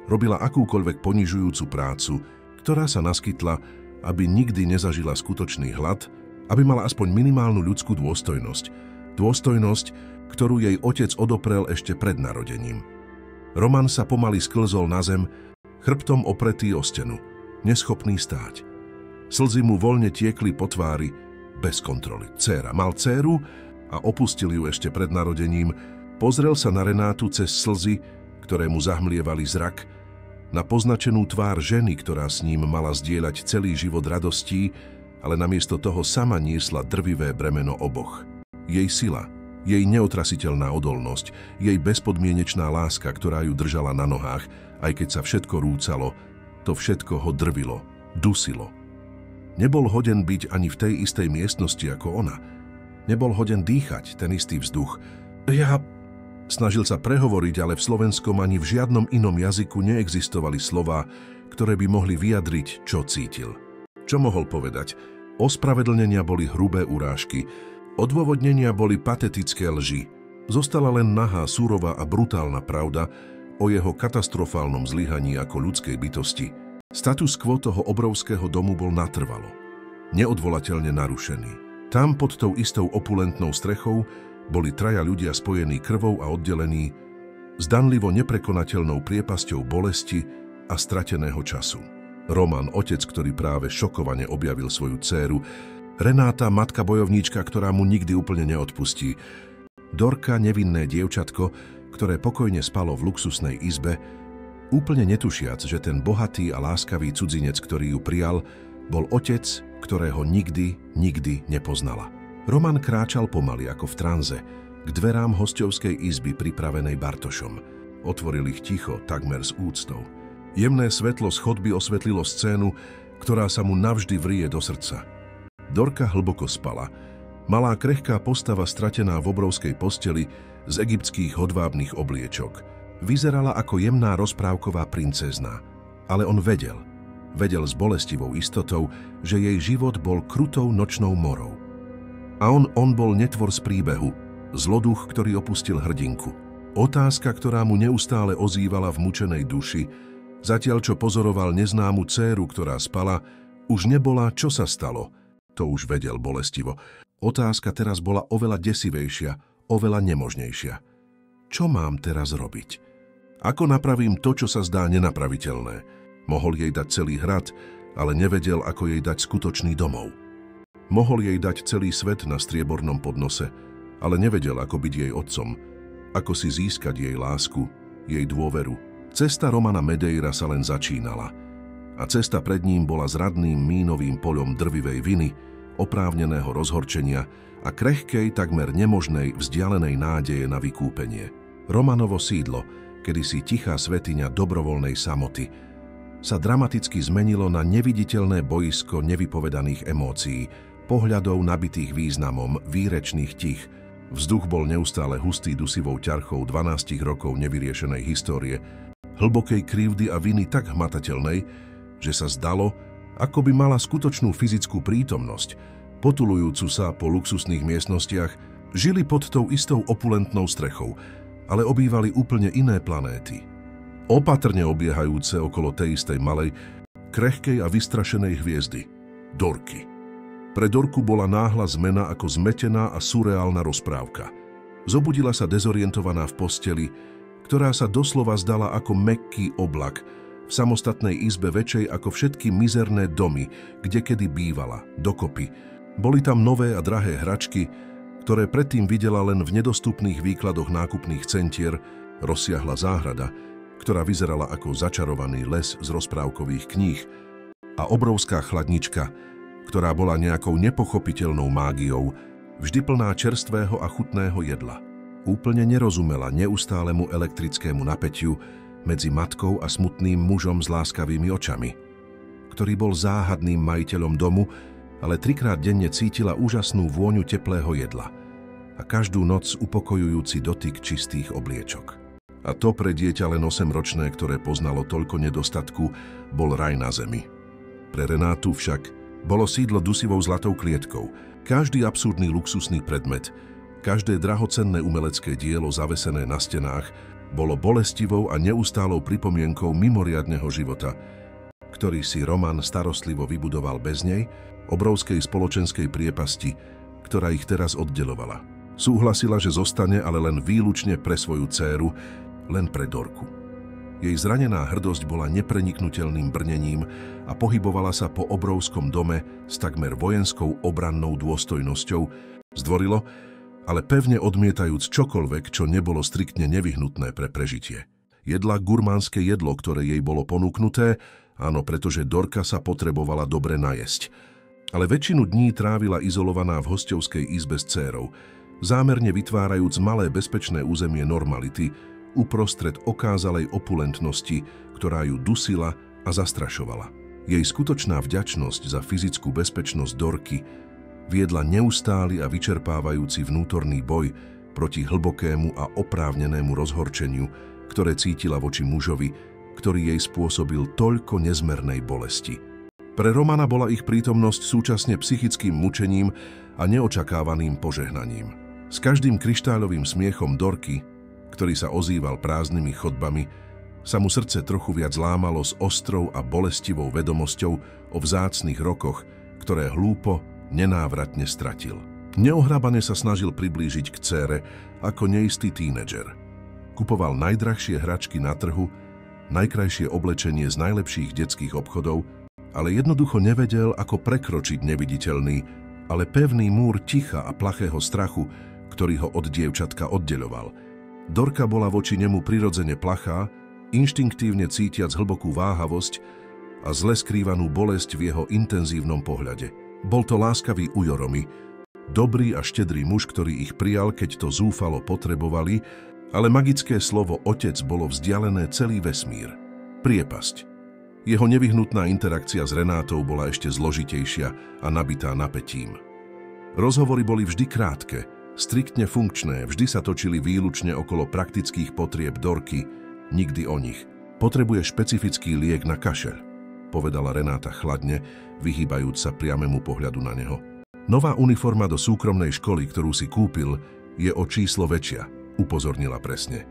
Speaker 1: Robila akúkoľvek ponižujúcu prácu, ktorá sa naskytla, aby nikdy nezažila skutočný hlad, aby mala aspoň minimálnu ľudskú dôstojnosť. Dôstojnosť, ktorú jej otec odoprel ešte pred narodením. Roman sa pomaly sklzol na zem, chrbtom opretý o stenu, neschopný stáť. Slzy mu voľne tiekli po tvári, bez kontroly. Dcéra. Mal dcéru a opustil ju ešte pred narodením. Pozrel sa na Renátu cez slzy, ktoré mu zahmlievali zrak, na poznačenú tvár ženy, ktorá s ním mala zdieľať celý život radostí, ale namiesto toho sama niesla drvivé bremeno oboch. Jej sila, jej neotrasiteľná odolnosť, jej bezpodmienečná láska, ktorá ju držala na nohách, aj keď sa všetko rúcalo, to všetko ho drvilo, dusilo. Nebol hoden byť ani v tej istej miestnosti ako ona. Nebol hoden dýchať ten istý vzduch. Snažil sa prehovoriť, ale v slovenskom ani v žiadnom inom jazyku neexistovali slová, ktoré by mohli vyjadriť, čo cítil. Čo mohol povedať? Ospravedlnenia boli hrubé urážky, odôvodnenia boli patetické lži. Zostala len nahá, surová a brutálna pravda o jeho katastrofálnom zlyhaní ako ľudskej bytosti. Status quo toho obrovského domu bol natrvalo, neodvolateľne narušený. Tam pod tou istou opulentnou strechou boli traja ľudia spojení krvou a oddelení zdanlivo neprekonateľnou priepasťou bolesti a strateného času. Roman, otec, ktorý práve šokovane objavil svoju dcéru, Renáta, matka bojovníčka, ktorá mu nikdy úplne neodpustí, Dorka, nevinné dievčatko, ktoré pokojne spalo v luxusnej izbe, úplne netušiac, že ten bohatý a láskavý cudzinec, ktorý ju prijal, bol otec, ktorého nikdy nepoznala. Roman kráčal pomaly ako v tranze k dverám hosťovskej izby pripravenej Bartošom. Otvoril ich ticho, takmer s úctou. Jemné svetlo z chodby osvetlilo scénu, ktorá sa mu navždy vrie do srdca. Dorka hlboko spala. Malá krehká postava stratená v obrovskej posteli z egyptských hodvábnych obliečok. Vyzerala ako jemná rozprávková princezná. Ale on vedel s bolestivou istotou, že jej život bol krutou nočnou morou. A on bol netvor z príbehu, zloduch, ktorý opustil hrdinku. Otázka, ktorá mu neustále ozývala v mučenej duši, zatiaľ čo pozoroval neznámu dcéru, ktorá spala, už nebola, čo sa stalo. To už vedel bolestivo. Otázka teraz bola oveľa desivejšia, oveľa nemožnejšia. Čo mám teraz robiť? Ako napravím to, čo sa zdá nenapraviteľné? Mohol jej dať celý hrad, ale nevedel, ako jej dať skutočný domov. Mohol jej dať celý svet na striebornom podnose, ale nevedel, ako byť jej otcom, ako si získať jej lásku, jej dôveru. Cesta Romana Medeira sa len začínala a cesta pred ním bola zradným mínovým poľom drvivej viny oprávneného rozhorčenia a krehkej, takmer nemožnej, vzdialenej nádeje na vykúpenie. Romanovo sídlo, kedysi tichá svätyňa dobrovoľnej samoty, sa dramaticky zmenilo na neviditeľné bojisko nevypovedaných emócií, pohľadov nabitých významom, výrečných tich. Vzduch bol neustále hustý dusivou ťarchou 12 rokov nevyriešenej histórie, hlbokej krivdy a viny tak hmatateľnej, že sa zdalo, ako by mala skutočnú fyzickú prítomnosť, potulujúcu sa po luxusných miestnostiach, žili pod tou istou opulentnou strechou, ale obývali úplne iné planéty. Opatrne obiehajúce okolo tej istej malej, krehkej a vystrašenej hviezdy, Dorky. Pre Dorku bola náhla zmena ako zmetená a surreálna rozprávka. Zobudila sa dezorientovaná v posteli, ktorá sa doslova zdala ako mäkký oblak v samostatnej izbe väčšej ako všetky mizerné domy, kde kedy bývala, dokopy. Boli tam nové a drahé hračky, ktoré predtým videla len v nedostupných výkladoch nákupných centier, rozsiahla záhrada, ktorá vyzerala ako začarovaný les z rozprávkových kníh, a obrovská chladnička, ktorá bola nejakou nepochopiteľnou mágiou, vždy plná čerstvého a chutného jedla. Úplne nerozumela neustálemu elektrickému napätiu medzi matkou a smutným mužom s láskavými očami, ktorý bol záhadným majiteľom domu, ale 3-krát denne cítila úžasnú vôňu teplého jedla a každú noc upokojujúci dotyk čistých obliečok. A to pre dieťa len 8-ročné, ktoré poznalo toľko nedostatku, bol raj na zemi. Pre Renátu však bolo sídlo dusivou zlatou klietkou. Každý absurdný luxusný predmet, každé drahocenné umelecké dielo zavesené na stenách bolo bolestivou a neustálou pripomienkou mimoriadneho života, ktorý si Roman starostlivo vybudoval bez nej, obrovskej spoločenskej priepasti, ktorá ich teraz oddelovala. Súhlasila, že zostane, ale len výlučne pre svoju dcéru, len pre Dorku. Jej zranená hrdosť bola nepreniknuteľným brnením a pohybovala sa po obrovskom dome s takmer vojenskou obrannou dôstojnosťou, zdvorilo, ale pevne odmietajúc čokoľvek, čo nebolo striktne nevyhnutné pre prežitie. Jedla gurmánske jedlo, ktoré jej bolo ponúknuté, áno, pretože Dorka sa potrebovala dobre najesť. Ale väčšinu dní trávila izolovaná v hosťovskej izbe s dcérou, zámerne vytvárajúc malé bezpečné územie normality, uprostred okázalej opulentnosti, ktorá ju dusila a zastrašovala. Jej skutočná vďačnosť za fyzickú bezpečnosť Dorky viedla neustály a vyčerpávajúci vnútorný boj proti hlbokému a oprávnenému rozhorčeniu, ktoré cítila voči mužovi, ktorý jej spôsobil toľko nezmernej bolesti. Pre Romana bola ich prítomnosť súčasne psychickým mučením a neočakávaným požehnaním. S každým kryštáľovým smiechom Dorky, ktorý sa ozýval prázdnymi chodbami, sa mu srdce trochu viac lámalo s ostrou a bolestivou vedomosťou o vzácnych rokoch, ktoré hlúpo, nenávratne stratil. Neohrábane sa snažil priblížiť k dcére ako neistý tínedžer. Kupoval najdrahšie hračky na trhu, najkrajšie oblečenie z najlepších detských obchodov, ale jednoducho nevedel, ako prekročiť neviditeľný, ale pevný múr ticha a plachého strachu, ktorý ho od dievčatka oddeľoval. Dorka bola voči nemu prirodzene plachá, inštinktívne cítiac hlbokú váhavosť a zle skrývanú bolesť v jeho intenzívnom pohľade. Bol to láskavý ujoromi, dobrý a štedrý muž, ktorý ich prijal, keď to zúfalo potrebovali, ale magické slovo otec bolo vzdialené celý vesmír. Priepasť. Jeho nevyhnutná interakcia s Renátou bola ešte zložitejšia a nabitá napätím. Rozhovory boli vždy krátke, striktne funkčné, vždy sa točili výlučne okolo praktických potrieb Dorky, nikdy o nich. Potrebuje špecifický liek na kašeľ, povedala Renáta chladne, vyhýbajúc sa priamému pohľadu na neho. Nová uniforma do súkromnej školy, ktorú si kúpil, je o číslo väčšia, upozornila presne.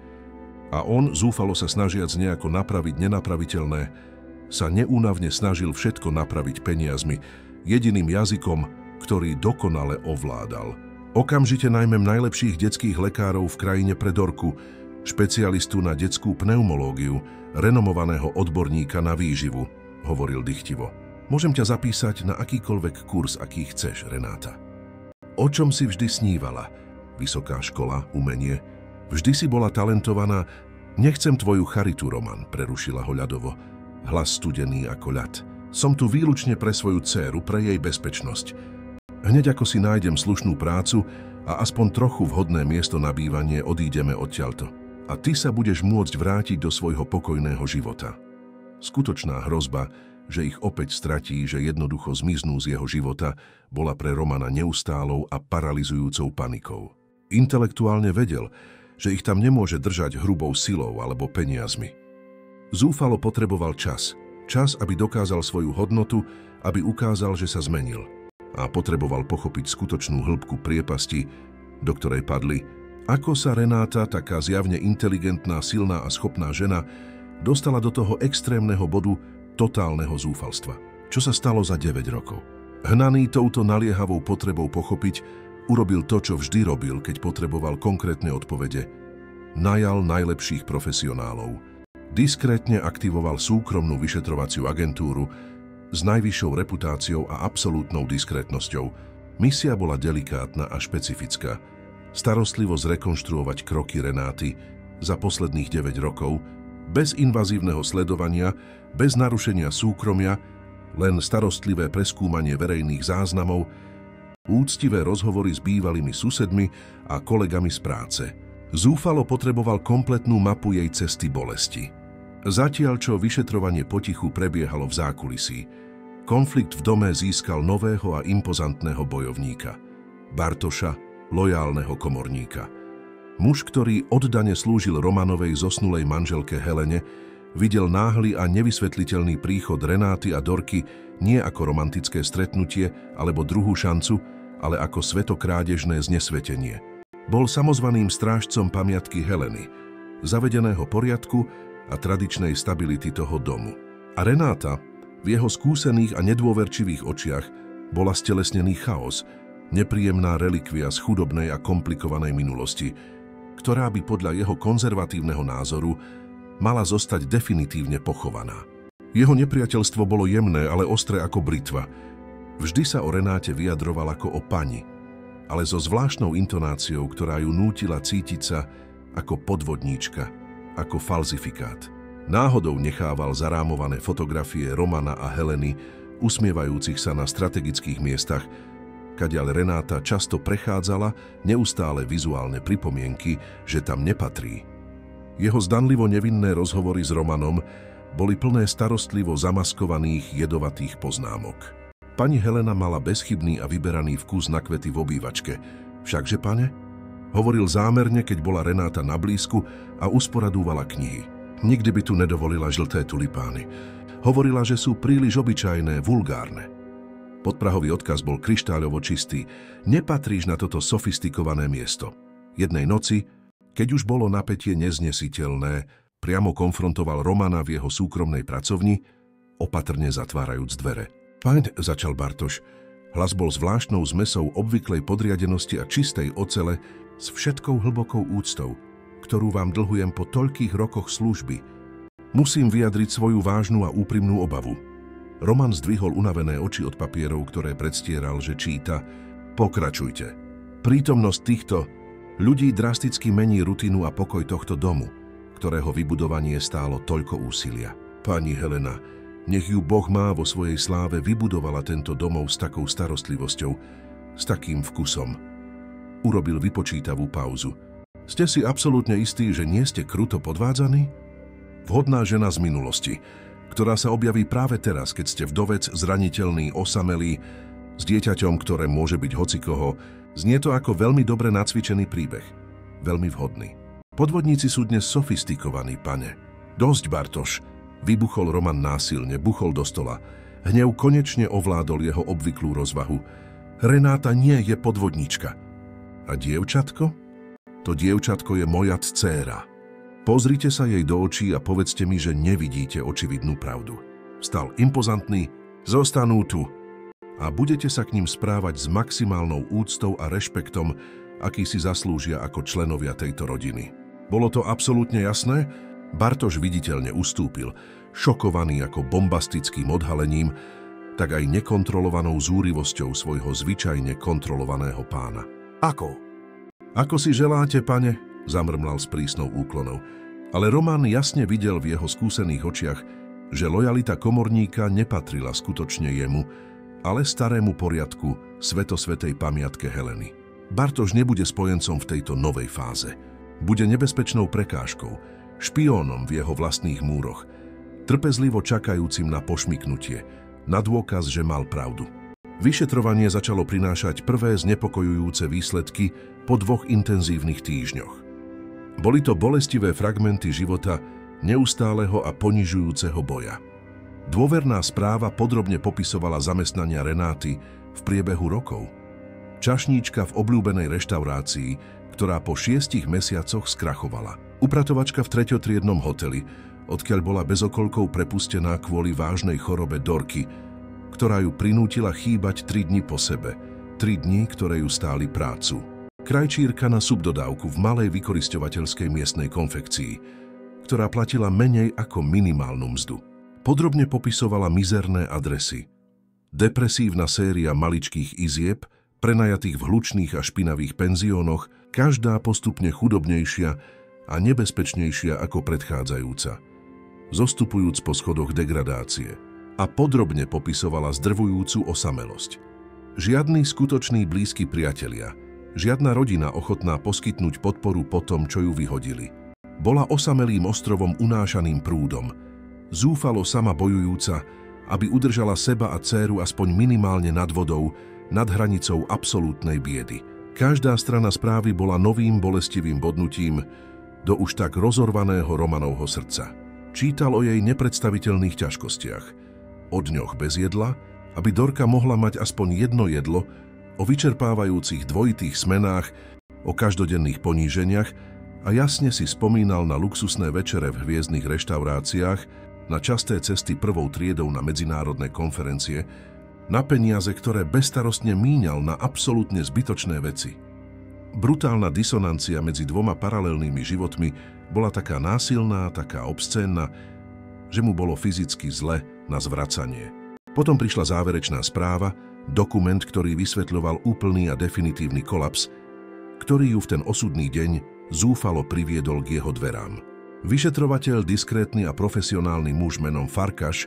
Speaker 1: A on, zúfalo sa snažiac nejako napraviť nenapraviteľné, sa neúnavne snažil všetko napraviť peniazmi, jediným jazykom, ktorý dokonale ovládal. Okamžite najmem najlepších detských lekárov v krajine pre Dorku, špecialistu na detskú pneumológiu, renomovaného odborníka na výživu, hovoril dychtivo. Môžem ťa zapísať na akýkoľvek kurz, aký chceš, Renáta. O čom si vždy snívala? Vysoká škola, umenie. Vždy si bola talentovaná. Nechcem tvoju charitu, Roman, prerušila ho ľadovo. Hlas studený ako ľad. Som tu výlučne pre svoju dcéru, pre jej bezpečnosť. Hneď ako si nájdem slušnú prácu a aspoň trochu vhodné miesto na bývanie, odídeme odtiaľto. A ty sa budeš môcť vrátiť do svojho pokojného života. Skutočná hrozba, že ich opäť stratí, že jednoducho zmiznú z jeho života, bola pre Romana neustálou a paralizujúcou panikou. Intelektuálne vedel, že ich tam nemôže držať hrubou silou alebo peniazmi. Zúfalo potreboval čas. Čas, aby dokázal svoju hodnotu, aby ukázal, že sa zmenil. A potreboval pochopiť skutočnú hĺbku priepasti, do ktorej padli. Ako sa Renáta, taká zjavne inteligentná, silná a schopná žena, dostala do toho extrémneho bodu totálneho zúfalstva. Čo sa stalo za 9 rokov? Hnaný touto naliehavou potrebou pochopiť, urobil to, čo vždy robil, keď potreboval konkrétne odpovede. Najal najlepších profesionálov. Diskrétne aktivoval súkromnú vyšetrovaciu agentúru s najvyššou reputáciou a absolútnou diskrétnosťou. Misia bola delikátna a špecifická. Starostlivo zrekonštruovať kroky Renáty za posledných 9 rokov, bez invazívneho sledovania, bez narušenia súkromia, len starostlivé preskúmanie verejných záznamov, úctivé rozhovory s bývalými susedmi a kolegami z práce. Zúfalo potreboval kompletnú mapu jej cesty bolesti. Zatiaľ, čo vyšetrovanie potichu prebiehalo v zákulisí, konflikt v dome získal nového a impozantného bojovníka. Bartoša, lojálneho komorníka. Muž, ktorý oddane slúžil Romanovej zosnulej manželke Helene, videl náhly a nevysvetliteľný príchod Renáty a Dorky nie ako romantické stretnutie alebo druhú šancu, ale ako svetokrádežné znesvetenie. Bol samozvaným strážcom pamiatky Heleny, zavedeného poriadku a tradičnej stability toho domu. A Renáta, v jeho skúsených a nedôverčivých očiach, bola stelesnený chaos, nepríjemná relikvia z chudobnej a komplikovanej minulosti, ktorá by podľa jeho konzervatívneho názoru mala zostať definitívne pochovaná. Jeho nepriateľstvo bolo jemné, ale ostré ako britva. Vždy sa o Renáte vyjadroval ako o pani, ale so zvláštnou intonáciou, ktorá ju nútila cítiť sa ako podvodníčka, ako falzifikát. Náhodou nechával zarámované fotografie Romana a Heleny, usmievajúcich sa na strategických miestach, kadiaľ Renáta často prechádzala neustále vizuálne pripomienky, že tam nepatrí. Jeho zdanlivo nevinné rozhovory s Romanom boli plné starostlivo zamaskovaných jedovatých poznámok. Pani Helena mala bezchybný a vyberaný vkus na kvety v obývačke. Všakže, pane? Hovoril zámerne, keď bola Renáta na blízku a usporadúvala knihy. Nikdy by tu nedovolila žlté tulipány. Hovorila, že sú príliš obyčajné, vulgárne. Podprahový odkaz bol kryštáľovo čistý. Nepatríš na toto sofistikované miesto. Jednej noci, keď už bolo napätie neznesiteľné, priamo konfrontoval Romana v jeho súkromnej pracovni, opatrne zatvárajúc dvere. Páň, začal Bartoš. Hlas bol zvláštnou zmesou obvyklej podriadenosti a čistej ocele s všetkou hlbokou úctou, ktorú vám dlhujem po toľkých rokoch služby. Musím vyjadriť svoju vážnu a úprimnú obavu. Roman zdvihol unavené oči od papierov, ktoré predstieral, že číta. Pokračujte. Prítomnosť týchto ľudí drasticky mení rutinu a pokoj tohto domu, ktorého vybudovanie stálo toľko úsilia. Pani Helena, nech ju Boh má vo svojej sláve, vybudovala tento domov s takou starostlivosťou, s takým vkusom. Urobil vypočítavú pauzu. Ste si absolútne istí, že nie ste kruto podvádzaní? Vhodná žena z minulosti, ktorá sa objaví práve teraz, keď ste vdovec, zraniteľný, osamelý, s dieťaťom, ktoré môže byť hocikoho. Znie to ako veľmi dobre nacvičený príbeh. Veľmi vhodný. Podvodníci sú dnes sofistikovaní, pane. Dosť, Bartoš. Vybuchol Roman násilne, buchol do stola. Hnev konečne ovládol jeho obvyklú rozvahu. Renáta nie je podvodníčka. A dievčatko? To dievčatko je moja dcéra. Pozrite sa jej do očí a povedzte mi, že nevidíte očividnú pravdu. Stal impozantný, zostanú tu. A budete sa k ním správať s maximálnou úctou a rešpektom, aký si zaslúžia ako členovia tejto rodiny. Bolo to absolútne jasné? Bartoš viditeľne ustúpil, šokovaný ako bombastickým odhalením, tak aj nekontrolovanou zúrivosťou svojho zvyčajne kontrolovaného pána. Ako? Ako si želáte, pane? Zamrmlal s prísnou úklonou. Ale Roman jasne videl v jeho skúsených očiach, že lojalita komorníka nepatrila skutočne jemu, ale starému poriadku, svetosvetej pamiatke Heleny. Bartoš nebude spojencom v tejto novej fáze. Bude nebezpečnou prekážkou, špiónom v jeho vlastných múroch, trpezlivo čakajúcim na pošmyknutie, na dôkaz, že mal pravdu. Vyšetrovanie začalo prinášať prvé znepokojujúce výsledky po 2 intenzívnych týždňoch. Boli to bolestivé fragmenty života neustáleho a ponižujúceho boja. Dôverná správa podrobne popisovala zamestnania Renáty v priebehu rokov. Čašníčka v obľúbenej reštaurácii, ktorá po 6 mesiacoch skrachovala. Upratovačka v 3-triednom hoteli, odkiaľ bola bez okolkov prepustená kvôli vážnej chorobe Dorky, ktorá ju prinútila chýbať 3 dni po sebe, 3 dni, ktoré ju stáli prácu. Krajčírka na subdodávku v malej vykorisťovateľskej miestnej konfekcii, ktorá platila menej ako minimálnu mzdu. Podrobne popisovala mizerné adresy. Depresívna séria maličkých izieb, prenajatých v hlučných a špinavých penziónoch, každá postupne chudobnejšia a nebezpečnejšia ako predchádzajúca, zostupujúc po schodoch degradácie. A podrobne popisovala zdrvujúcu osamelosť. Žiadni skutoční blízki priatelia, žiadna rodina ochotná poskytnúť podporu po tom, čo ju vyhodili. Bola osamelým ostrovom unášaným prúdom, zúfalo sama bojujúca, aby udržala seba a dcéru aspoň minimálne nad vodou, nad hranicou absolútnej biedy. Každá strana správy bola novým bolestivým bodnutím do už tak rozorvaného Romanovho srdca. Čítal o jej nepredstaviteľných ťažkostiach, o dňoch bez jedla, aby Dorka mohla mať aspoň jedno jedlo, o vyčerpávajúcich dvojitých smenách, o každodenných poníženiach a jasne si spomínal na luxusné večere v hviezdnych reštauráciách, na časté cesty prvou triedou na medzinárodné konferencie, na peniaze, ktoré bezstarostne míňal na absolútne zbytočné veci. Brutálna disonancia medzi 2 paralelnými životmi bola taká násilná, taká obscénna, že mu bolo fyzicky zle na zvracanie. Potom prišla záverečná správa, dokument, ktorý vysvetľoval úplný a definitívny kolaps, ktorý ju v ten osudný deň zúfalo priviedol k jeho dverám. Vyšetrovateľ, diskrétny a profesionálny muž menom Farkaš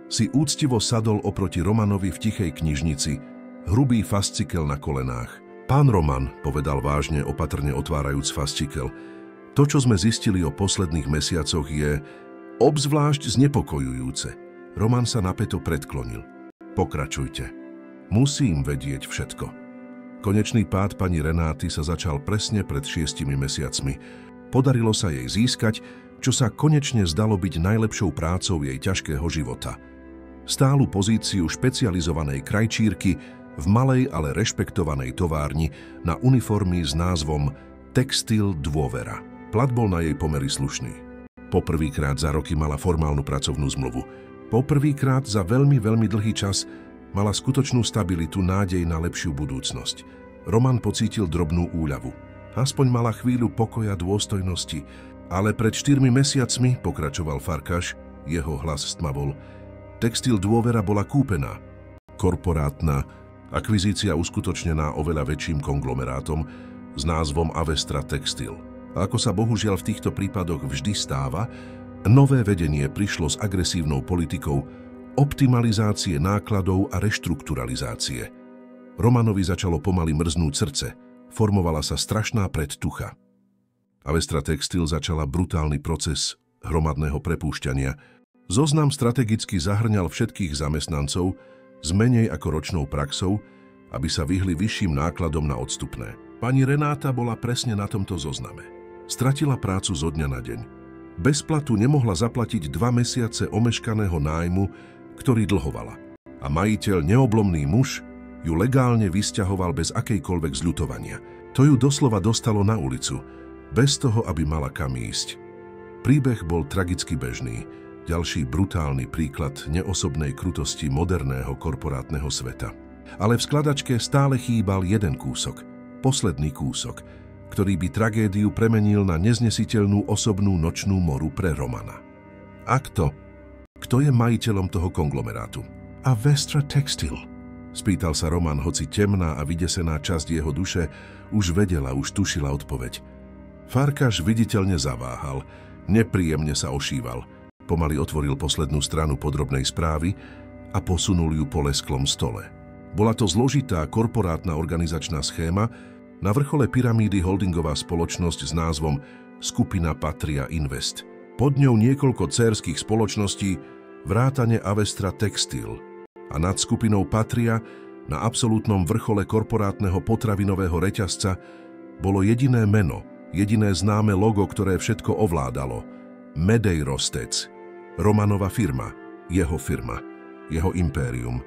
Speaker 1: si úctivo sadol oproti Romanovi v tichej knižnici, hrubý fascikel na kolenách. Pán Roman, povedal vážne, opatrne otvárajúc fascikel, to, čo sme zistili o posledných mesiacoch, je obzvlášť znepokojujúce. Roman sa napäto predklonil. Pokračujte. Musím vedieť všetko. Konečný pád pani Renáty sa začal presne pred 6 mesiacmi. Podarilo sa jej získať, čo sa konečne zdalo byť najlepšou prácou jej ťažkého života. Stálu pozíciu špecializovanej krajčírky v malej, ale rešpektovanej továrni na uniformy s názvom Textil Dôvera. Plat bol na jej pomery slušný. Poprvýkrát za roky mala formálnu pracovnú zmluvu. Poprvýkrát za veľmi dlhý čas mala skutočnú stabilitu, nádej na lepšiu budúcnosť. Roman pocítil drobnú úľavu. Aspoň mala chvíľu pokoja, dôstojnosti. Ale pred 4 mesiacmi, pokračoval Farkaš, jeho hlas stmavol, Textil Dôvera bola kúpená. Korporátna akvizícia uskutočnená oveľa väčším konglomerátom s názvom Avestra Textil. A ako sa bohužiaľ v týchto prípadoch vždy stáva, nové vedenie prišlo s agresívnou politikou optimalizácie nákladov a reštrukturalizácie. Romanovi začalo pomaly mrznúť srdce, formovala sa strašná predtucha. Avestra Textil začala brutálny proces hromadného prepúšťania. Zoznam strategicky zahŕňal všetkých zamestnancov s menej ako ročnou praxou, aby sa vyhli vyšším nákladom na odstupné. Pani Renáta bola presne na tomto zozname. Stratila prácu zo dňa na deň. Bez platu nemohla zaplatiť 2 mesiace omeškaného nájmu, ktorý dlhovala. A majiteľ, neoblomný muž, ju legálne vysťahoval bez akejkoľvek zľutovania. To ju doslova dostalo na ulicu, bez toho, aby mala kam ísť. Príbeh bol tragicky bežný, ďalší brutálny príklad neosobnej krutosti moderného korporátneho sveta. Ale v skladačke stále chýbal jeden kúsok, posledný kúsok, ktorý by tragédiu premenil na neznesiteľnú osobnú nočnú moru pre Romana. A kto je majiteľom toho konglomerátu? Avestra Textil, spýtal sa Roman, hoci temná a vydesená časť jeho duše už vedela, už tušila odpoveď. Farkaš viditeľne zaváhal, nepríjemne sa ošíval. Pomaly otvoril poslednú stranu podrobnej správy a posunul ju po lesklom stole. Bola to zložitá korporátna organizačná schéma, na vrchole pyramídy holdingová spoločnosť s názvom Skupina Patria Invest. Pod ňou niekoľko dcérskych spoločností vrátane Avestra Textil a nad skupinou Patria na absolútnom vrchole korporátneho potravinového reťazca bolo jediné meno, jediné známe logo, ktoré všetko ovládalo. Medeirostec, Romanova firma, jeho impérium.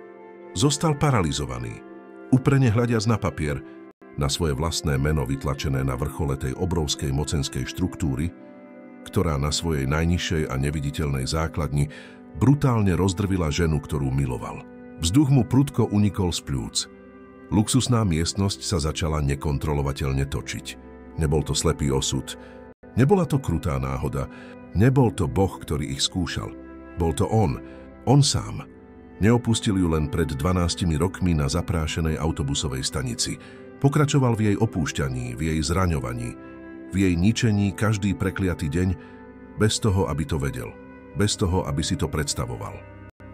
Speaker 1: Zostal paralizovaný, úprene hľadiac na papier, na svoje vlastné meno vytlačené na vrchole tej obrovskej mocenskej štruktúry, ktorá na svojej najnižšej a neviditeľnej základni brutálne rozdrvila ženu, ktorú miloval. Vzduch mu prudko unikol z pľúc. Luxusná miestnosť sa začala nekontrolovateľne točiť. Nebol to slepý osud, nebola to krutá náhoda, nebol to Boh, ktorý ich skúšal. Bol to on sám. Neopustil ju len pred 12 rokmi na zaprášenej autobusovej stanici. Pokračoval v jej opúšťaní, v jej zraňovaní, v jej ničení každý prekliatý deň, bez toho, aby to vedel, bez toho, aby si to predstavoval.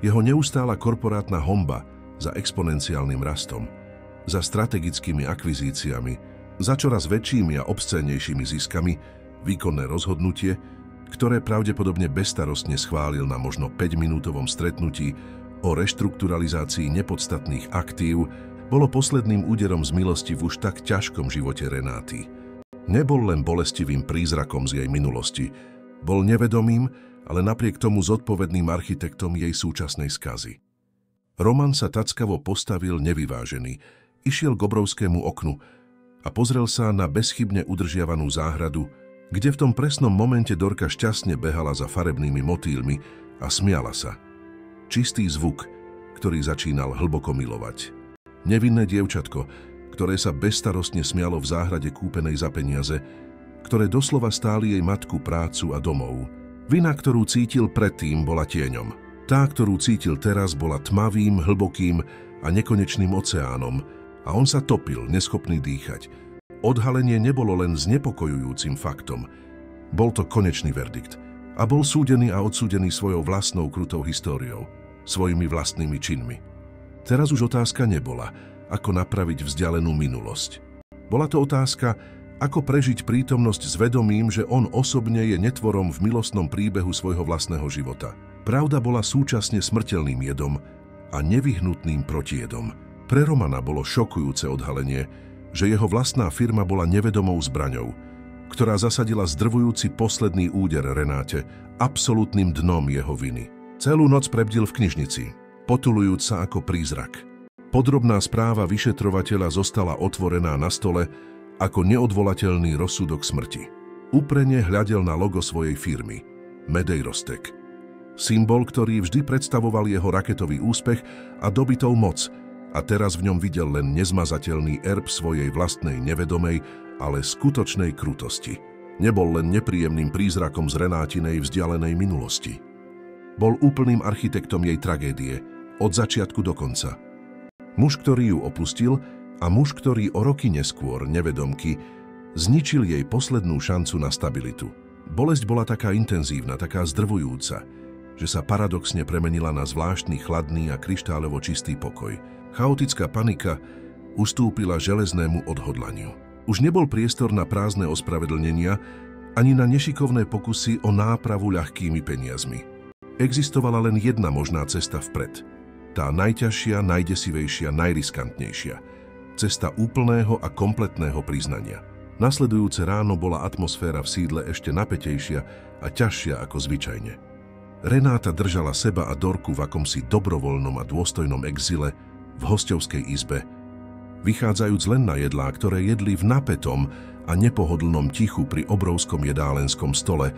Speaker 1: Jeho neustála korporátna honba za exponenciálnym rastom, za strategickými akvizíciami, za čoraz väčšími a obscénejšími ziskami, výkonné rozhodnutie, ktoré pravdepodobne bezstarostne schválil na možno 5-minútovom stretnutí o reštrukturalizácii nepodstatných aktív, bolo posledným úderom z milosti v už tak ťažkom živote Renáty. Nebol len bolestivým prízrakom z jej minulosti, bol nevedomým, ale napriek tomu zodpovedným architektom jej súčasnej skazy. Roman sa tackavo postavil nevyvážený, išiel k obrovskému oknu a pozrel sa na bezchybne udržiavanú záhradu, kde v tom presnom momente Dorka šťastne behala za farebnými motýlmi a smiala sa. Čistý zvuk, ktorý začínal hlboko milovať. Nevinné dievčatko, ktoré sa bezstarostne smialo v záhrade kúpenej za peniaze, ktoré doslova stáli jej matku prácu a domov. Vina, ktorú cítil predtým, bola tieňom. Tá, ktorú cítil teraz, bola tmavým, hlbokým a nekonečným oceánom a on sa topil, neschopný dýchať. Odhalenie nebolo len znepokojujúcim faktom. Bol to konečný verdikt a bol súdený a odsúdený svojou vlastnou krutou históriou, svojimi vlastnými činmi. Teraz už otázka nebola, ako napraviť vzdialenú minulosť. Bola to otázka, ako prežiť prítomnosť s vedomím, že on osobne je netvorom v milostnom príbehu svojho vlastného života. Pravda bola súčasne smrteľným jedom a nevyhnutným protijedom. Pre Romana bolo šokujúce odhalenie, že jeho vlastná firma bola nevedomou zbraňou, ktorá zasadila zdrvujúci posledný úder Renáte, absolútnym dnom jeho viny. Celú noc prebdil v knižnici, potulujúc sa ako prízrak. Podrobná správa vyšetrovateľa zostala otvorená na stole ako neodvolateľný rozsudok smrti. Úprene hľadel na logo svojej firmy, Medeirostec. Symbol, ktorý vždy predstavoval jeho raketový úspech a dobytov moc, a teraz v ňom videl len nezmazateľný erb svojej vlastnej nevedomej, ale skutočnej krutosti. Nebol len nepríjemným prízrakom z Renátinej vzdialenej minulosti. Bol úplným architektom jej tragédie, od začiatku do konca. Muž, ktorý ju opustil, a muž, ktorý o roky neskôr, nevedomky, zničil jej poslednú šancu na stabilitu. Bolesť bola taká intenzívna, taká zdrvujúca, že sa paradoxne premenila na zvláštny chladný a kryštáľovo čistý pokoj. Chaotická panika ustúpila železnému odhodlaniu. Už nebol priestor na prázdne ospravedlnenia ani na nešikovné pokusy o nápravu ľahkými peniazmi. Existovala len jedna možná cesta vpred. Tá najťažšia, najdesivejšia, najriskantnejšia. Cesta úplného a kompletného priznania. Nasledujúce ráno bola atmosféra v sídle ešte napätejšia a ťažšia ako zvyčajne. Renáta držala seba a Dorku v akomsi dobrovoľnom a dôstojnom exile v hosťovskej izbe, vychádzajúc len na jedlá, ktoré jedli v napätom a nepohodlnom tichu pri obrovskom jedálenskom stole,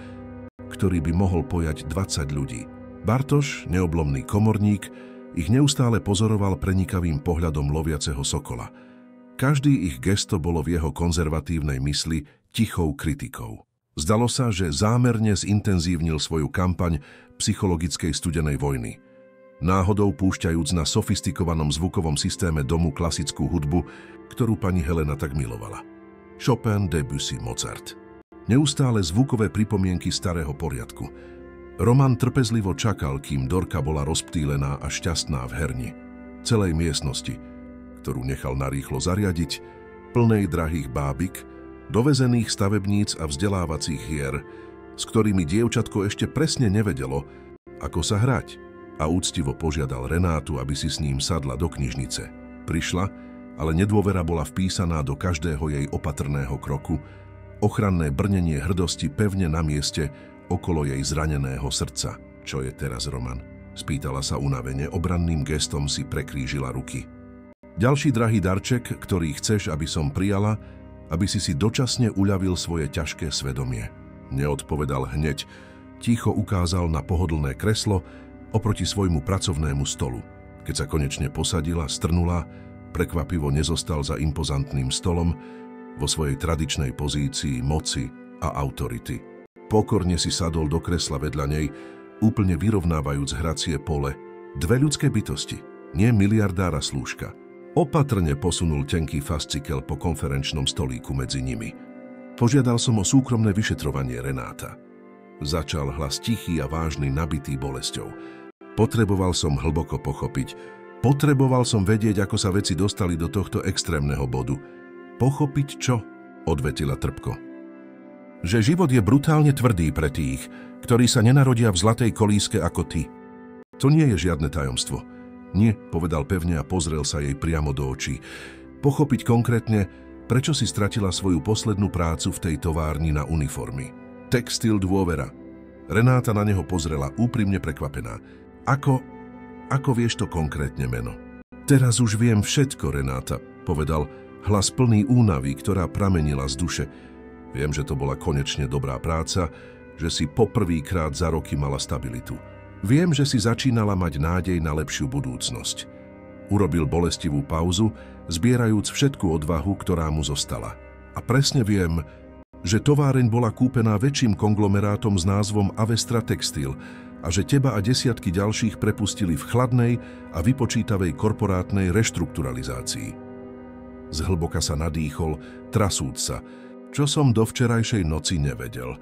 Speaker 1: ktorý by mohol pojať 20 ľudí. Bartoš, neoblomný komorník, ich neustále pozoroval prenikavým pohľadom loviaceho sokola. Každý ich gesto bolo v jeho konzervatívnej mysli tichou kritikou. Zdalo sa, že zámerne zintenzívnil svoju kampaň psychologickej studenej vojny. Náhodou púšťajúc na sofistikovanom zvukovom systéme domu klasickú hudbu, ktorú pani Helena tak milovala. Chopin, Debussy, Mozart. Neustále zvukové pripomienky starého poriadku. Roman trpezlivo čakal, kým Dorka bola rozptýlená a šťastná v herni. Celej miestnosti, ktorú nechal narýchlo zariadiť, plnej drahých bábik, dovezených stavebníc a vzdelávacích hier, s ktorými dievčatko ešte presne nevedelo, ako sa hrať, a úctivo požiadal Renátu, aby si s ním sadla do knižnice. Prišla, ale nedôvera bola vpísaná do každého jej opatrného kroku, ochranné brnenie hrdosti pevne na mieste okolo jej zraneného srdca. Čo je teraz, Roman? Spýtala sa unavene, obranným gestom si prekrížila ruky. Ďalší drahý darček, ktorý chceš, aby som prijala, aby si dočasne uľavil svoje ťažké svedomie. Neodpovedal hneď, ticho ukázal na pohodlné kreslo oproti svojmu pracovnému stolu. Keď sa konečne posadila, strnula, prekvapivo nezostal za impozantným stolom vo svojej tradičnej pozícii moci a autority. Pokorne si sadol do kresla vedľa nej, úplne vyrovnávajúc hracie pole. Dve ľudské bytosti, nie miliardára slúžka. Opatrne posunul tenký fascikel po konferenčnom stolíku medzi nimi. Požiadal som o súkromné vyšetrovanie, Renáta. Začal hlas tichý a vážny, nabitý bolesťou. Potreboval som hlboko pochopiť. Potreboval som vedieť, ako sa veci dostali do tohto extrémneho bodu. Pochopiť čo? Odvetila trpko. Že život je brutálne tvrdý pre tých, ktorí sa nenarodia v zlatej kolíske ako ty. To nie je žiadne tajomstvo. Nie, povedal pevne a pozrel sa jej priamo do očí. Pochopiť konkrétne, prečo si stratila svoju poslednú prácu v tej továrni na uniformy. Textil dôvera. Renáta na neho pozrela úprimne prekvapená. Ako vieš to konkrétne meno? Teraz už viem všetko, Renáta, povedal, hlas plný únavy, ktorá pramenila z duše. Viem, že to bola konečne dobrá práca, že si poprvýkrát za roky mala stabilitu. Viem, že si začínala mať nádej na lepšiu budúcnosť. Urobil bolestivú pauzu, zbierajúc všetku odvahu, ktorá mu zostala. A presne viem, že továreň bola kúpená väčším konglomerátom s názvom Avestra Textil a že teba a desiatky ďalších prepustili v chladnej a vypočítavej korporátnej reštrukturalizácii. Zhlboka sa nadýchol, trasúc sa, čo som do včerajšej noci nevedel,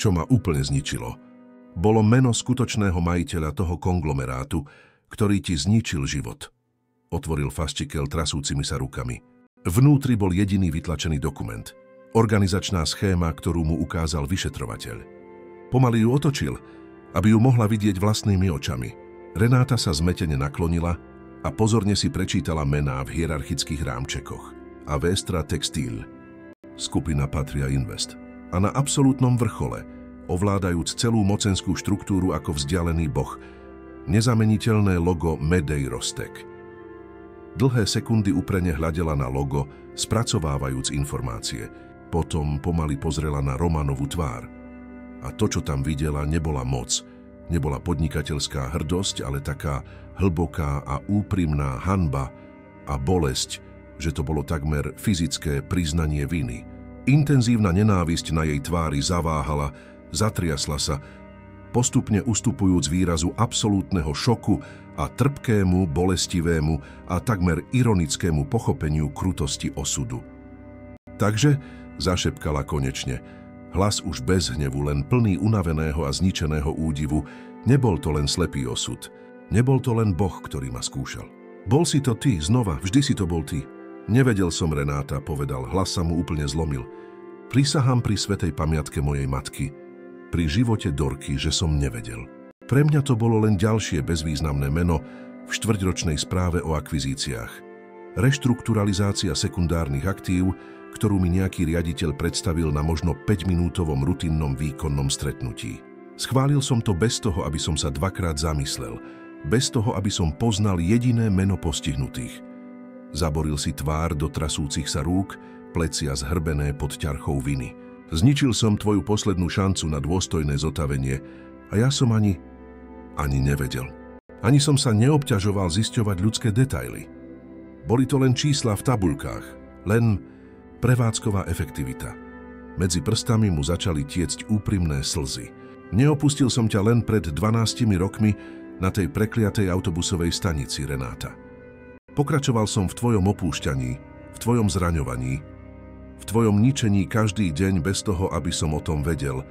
Speaker 1: čo ma úplne zničilo. Bolo meno skutočného majiteľa toho konglomerátu, ktorý ti zničil život. Otvoril fascikel trasúcimi sa rukami. Vnútri bol jediný vytlačený dokument. Organizačná schéma, ktorú mu ukázal vyšetrovateľ. Pomaly ju otočil, aby ju mohla vidieť vlastnými očami. Renáta sa zmetene naklonila a pozorne si prečítala mená v hierarchických rámčekoch. Avestra Textil. Skupina Patria Invest. A na absolútnom vrchole, ovládajúc celú mocenskú štruktúru ako vzdialený boh, nezameniteľné logo Medeirostek. Dlhé sekundy uprene hľadela na logo, spracovávajúc informácie. Potom pomaly pozrela na Romanovú tvár. A to, čo tam videla, nebola moc, nebola podnikateľská hrdosť, ale taká hlboká a úprimná hanba a bolesť, že to bolo takmer fyzické priznanie viny. Intenzívna nenávisť na jej tvári zaváhala, zatriasla sa, postupne ustupujúc výrazu absolútneho šoku a trpkému, bolestivému a takmer ironickému pochopeniu krutosti osudu. Takže, zašepkala konečne, hlas už bez hnevu, len plný unaveného a zničeného údivu, nebol to len slepý osud, nebol to len Boh, ktorý ma skúšal. Bol si to ty, znova, vždy si to bol ty. Nevedel som, Renáta, povedal, hlas sa mu úplne zlomil. Prisahám pri svätej pamiatke mojej matky, pri živote Dorky, že som nevedel. Pre mňa to bolo len ďalšie bezvýznamné meno v štvrťročnej správe o akvizíciách. Reštrukturalizácia sekundárnych aktív, ktorú mi nejaký riaditeľ predstavil na možno 5-minútovom rutinnom výkonnom stretnutí. Schválil som to bez toho, aby som sa dvakrát zamyslel, bez toho, aby som poznal jediné meno postihnutých. Zaboril si tvár do trasúcich sa rúk, plecia zhrbené pod ťarchou viny. Zničil som tvoju poslednú šancu na dôstojné zotavenie a ja som ani nevedel. Ani som sa neobťažoval zisťovať ľudské detaily. Boli to len čísla v tabuľkách, len prevádzková efektivita. Medzi prstami mu začali tiecť úprimné slzy. Neopustil som ťa len pred 12 rokmi na tej prekliatej autobusovej stanici, Renáta. Pokračoval som v tvojom opúšťaní, v tvojom zraňovaní, v tvojom ničení každý deň bez toho, aby som o tom vedel,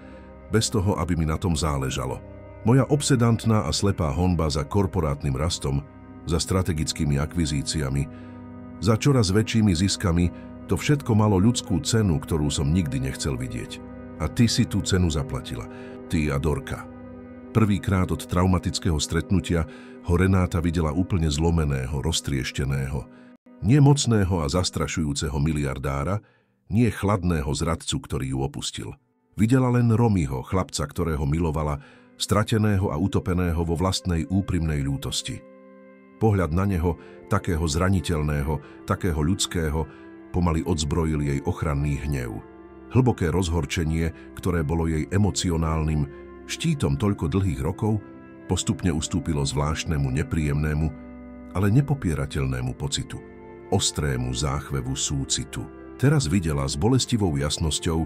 Speaker 1: bez toho, aby mi na tom záležalo. Moja obsedantná a slepá honba za korporátnym rastom, za strategickými akvizíciami, za čoraz väčšími ziskami, to všetko malo ľudskú cenu, ktorú som nikdy nechcel vidieť. A ty si tú cenu zaplatila. Ty a Dorka. Prvýkrát od traumatického stretnutia ho Renáta videla úplne zlomeného, roztriešteného. Nie mocného a zastrašujúceho miliardára, nie chladného zradcu, ktorý ju opustil. Videla len Romyho, chlapca, ktorého milovala, strateného a utopeného vo vlastnej úprimnej ľútosti. Pohľad na neho, takého zraniteľného, takého ľudského, pomaly odzbrojil jej ochranný hnev. Hlboké rozhorčenie, ktoré bolo jej emocionálnym štítom toľko dlhých rokov, postupne ustúpilo zvláštnemu, nepríjemnému, ale nepopierateľnému pocitu, ostrému záchvevu súcitu. Teraz videla s bolestivou jasnosťou,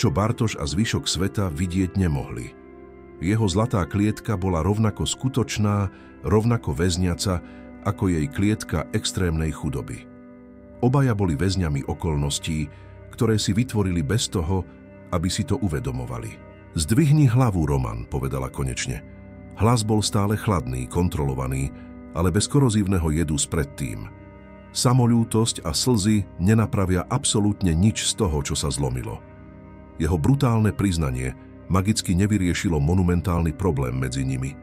Speaker 1: čo Bartoš a zvyšok sveta vidieť nemohli. Jeho zlatá klietka bola rovnako skutočná, rovnako väzniaca, ako jej klietka extrémnej chudoby. Obaja boli väzňami okolností, ktoré si vytvorili bez toho, aby si to uvedomovali. Zdvihni hlavu, Roman, povedala konečne. Hlas bol stále chladný, kontrolovaný, ale bez korozívneho jedu spredtým. Samoľútosť a slzy nenapravia absolútne nič z toho, čo sa zlomilo. Jeho brutálne priznanie magicky nevyriešilo monumentálny problém medzi nimi,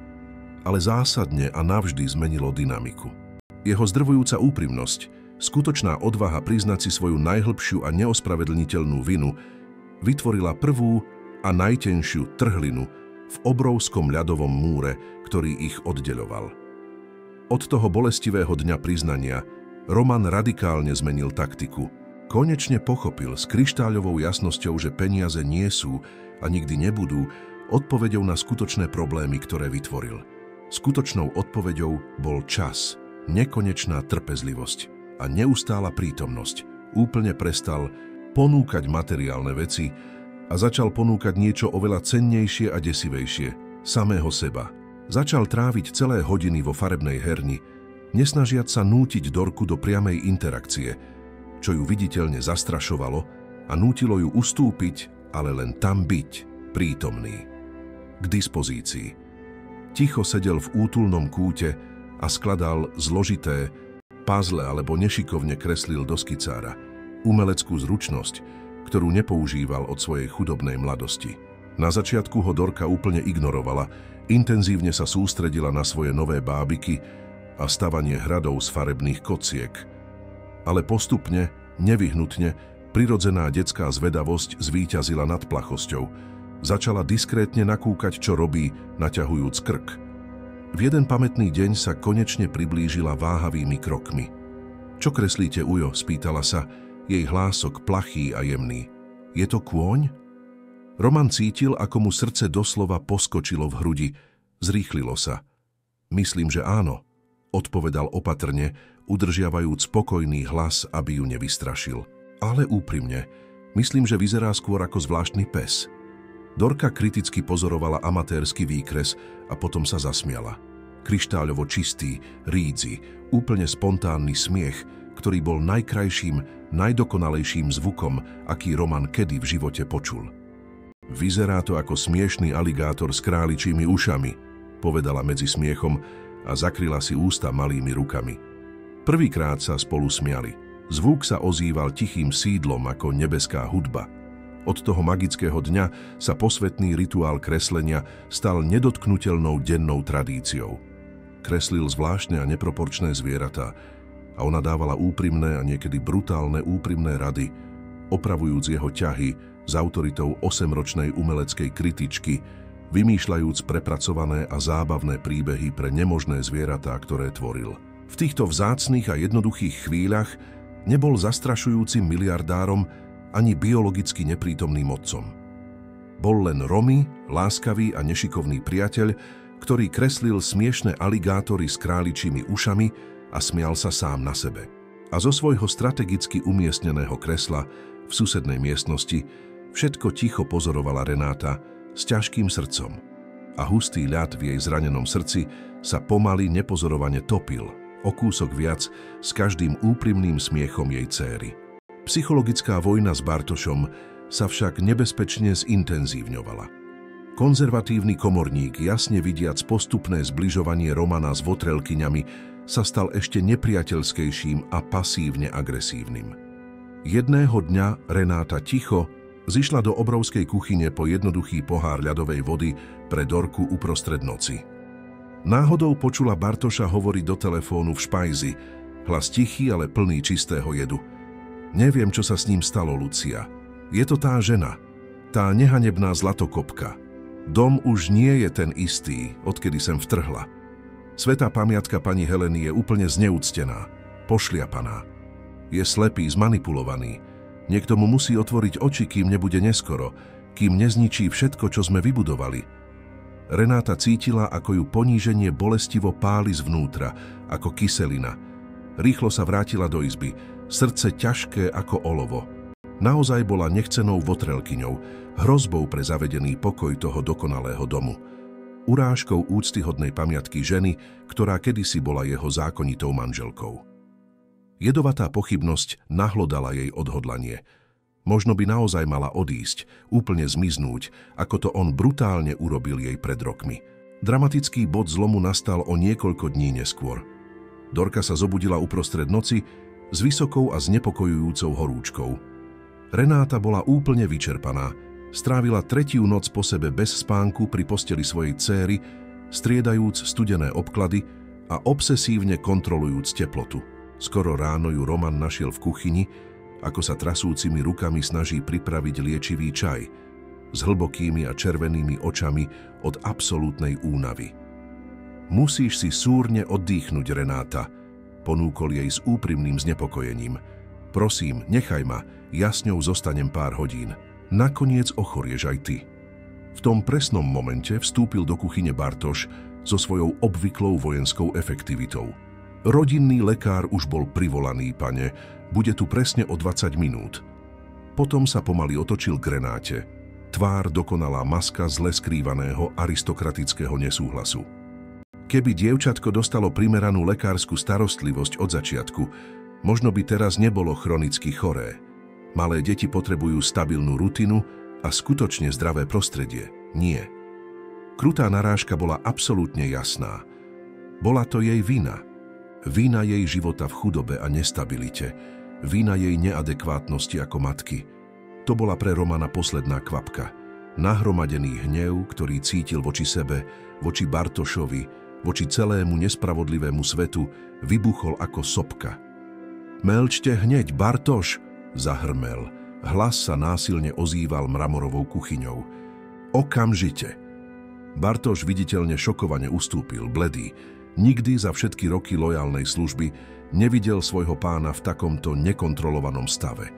Speaker 1: ale zásadne a navždy zmenilo dynamiku. Jeho zdrvujúca úprimnosť, skutočná odvaha priznať si svoju najhlbšiu a neospravedlniteľnú vinu vytvorila prvú a najtenšiu trhlinu v obrovskom ľadovom múre, ktorý ich oddeľoval. Od toho bolestivého dňa priznania Roman radikálne zmenil taktiku. Konečne pochopil s kryštáľovou jasnosťou, že peniaze nie sú a nikdy nebudú odpoveďou na skutočné problémy, ktoré vytvoril. Skutočnou odpoveďou bol čas, nekonečná trpezlivosť a neustála prítomnosť. Úplne prestal ponúkať materiálne veci a začal ponúkať niečo oveľa cennejšie a desivejšie, samého seba. Začal tráviť celé hodiny vo farebnej herni, nesnažiať sa nútiť Dorku do priamej interakcie, čo ju viditeľne zastrašovalo a nútilo ju ustúpiť, ale len tam byť, prítomný. K dispozícii. Ticho sedel v útulnom kúte a skladal zložité puzzle alebo nešikovne kreslil do skicára. Umeleckú zručnosť, ktorú nepoužíval od svojej chudobnej mladosti. Na začiatku ho Dorka úplne ignorovala, intenzívne sa sústredila na svoje nové bábiky a stavanie hradov z farebných kociek. Ale postupne, nevyhnutne, prirodzená detská zvedavosť zvíťazila nad plachosťou. Začala diskrétne nakúkať, čo robí, naťahujúc krk. V jeden pamätný deň sa konečne priblížila váhavými krokmi. Čo kreslíte, Ujo? Spýtala sa, jej hlások plachý a jemný. Je to kôň? Roman cítil, ako mu srdce doslova poskočilo v hrudi. Zrýchlilo sa. Myslím, že áno, odpovedal opatrne, udržiavajúc spokojný hlas, aby ju nevystrašil. Ale úprimne, myslím, že vyzerá skôr ako zvláštny pes. Dorka kriticky pozorovala amatérsky výkres a potom sa zasmiala. Kryštáľovo čistý, rídzy, úplne spontánny smiech, ktorý bol najkrajším, najdokonalejším zvukom, aký Roman kedy v živote počul. Vyzerá to ako smiešný aligátor s králičími ušami, povedala medzi smiechom a zakryla si ústa malými rukami. Prvýkrát sa spolu smiali. Zvuk sa ozýval tichým sídlom ako nebeská hudba. Od toho magického dňa sa posvetný rituál kreslenia stal nedotknuteľnou dennou tradíciou. Kreslil zvláštne a neproporčné zvieratá a ona dávala úprimné a niekedy brutálne úprimné rady, opravujúc jeho ťahy s autoritou 8-ročnej umeleckej kritičky, vymýšľajúc prepracované a zábavné príbehy pre nemožné zvieratá, ktoré tvoril. V týchto vzácnych a jednoduchých chvíľach nebol zastrašujúcim miliardárom ani biologicky neprítomným otcom. Bol len Romy, láskavý a nešikovný priateľ, ktorý kreslil smiešne aligátory s králičími ušami a smial sa sám na sebe. A zo svojho strategicky umiestneného kresla v susednej miestnosti všetko ticho pozorovala Renáta s ťažkým srdcom. A hustý ľad v jej zranenom srdci sa pomaly nepozorovane topil, o kúsok viac s každým úprimným smiechom jej céry. Psychologická vojna s Bartošom sa však nebezpečne zintenzívňovala. Konzervatívny komorník, jasne vidiac postupné zbližovanie Romana s votrelkyňami, sa stal ešte nepriateľskejším a pasívne agresívnym. Jedného dňa Renáta ticho zišla do obrovskej kuchyne po jednoduchý pohár ľadovej vody pre Dorku uprostred noci. Náhodou počula Bartoša hovoriť do telefónu v špajzi, hlas tichý, ale plný čistého jedu. Neviem, čo sa s ním stalo, Lucia. Je to tá žena, tá nehanebná zlatokopka. Dom už nie je ten istý, odkedy sem vtrhla. Svätá pamiatka pani Heleny je úplne zneúctená, pošliapaná. Je slepý, zmanipulovaný. Niekto mu musí otvoriť oči, kým nebude neskoro, kým nezničí všetko, čo sme vybudovali. Renáta cítila, ako ju poníženie bolestivo páli zvnútra, ako kyselina. Rýchlo sa vrátila do izby, srdce ťažké ako olovo. Naozaj bola nechcenou votrelkyňou, hrozbou pre zavedený pokoj toho dokonalého domu. Urážkou úctyhodnej pamiatky ženy, ktorá kedysi bola jeho zákonitou manželkou. Jedovatá pochybnosť nahlodala jej odhodlanie. Možno by naozaj mala odísť, úplne zmiznúť, ako to on brutálne urobil jej pred rokmi. Dramatický bod zlomu nastal o niekoľko dní neskôr. Dorka sa zobudila uprostred noci s vysokou a znepokojujúcou horúčkou. Renáta bola úplne vyčerpaná, strávila tretiu noc po sebe bez spánku pri posteli svojej céry, striedajúc studené obklady a obsesívne kontrolujúc teplotu. Skoro ráno ju Roman našiel v kuchyni, ako sa trasúcimi rukami snaží pripraviť liečivý čaj s hlbokými a červenými očami od absolútnej únavy. Musíš si súrne oddychnúť, Renáta, ponúkol jej s úprimným znepokojením. Prosím, nechaj ma, ja s ňou zostanem pár hodín. Nakoniec ochorieš aj ty. V tom presnom momente vstúpil do kuchyne Bartoš so svojou obvyklou vojenskou efektivitou. Rodinný lekár už bol privolaný, pane, bude tu presne o 20 minút. Potom sa pomaly otočil k Renáte. Tvár dokonalá maska zle skrývaného aristokratického nesúhlasu. Keby dievčatko dostalo primeranú lekárskú starostlivosť od začiatku, možno by teraz nebolo chronicky choré. Malé deti potrebujú stabilnú rutinu a skutočne zdravé prostredie. Nie. Krutá narážka bola absolútne jasná. Bola to jej vina. Vina jej života v chudobe a nestabilite. Vina jej neadekvátnosti ako matky. To bola pre Romana posledná kvapka. Nahromadený hnev, ktorý cítil voči sebe, voči Bartošovi, voči celému nespravodlivému svetu, vybuchol ako sopka. Melčte hneď, Bartoš, zahrmel. Hlas sa násilne ozýval mramorovou kuchyňou. Okamžite. Bartoš viditeľne šokovane ustúpil, bledý. Nikdy za všetky roky lojálnej služby nevidel svojho pána v takomto nekontrolovanom stave.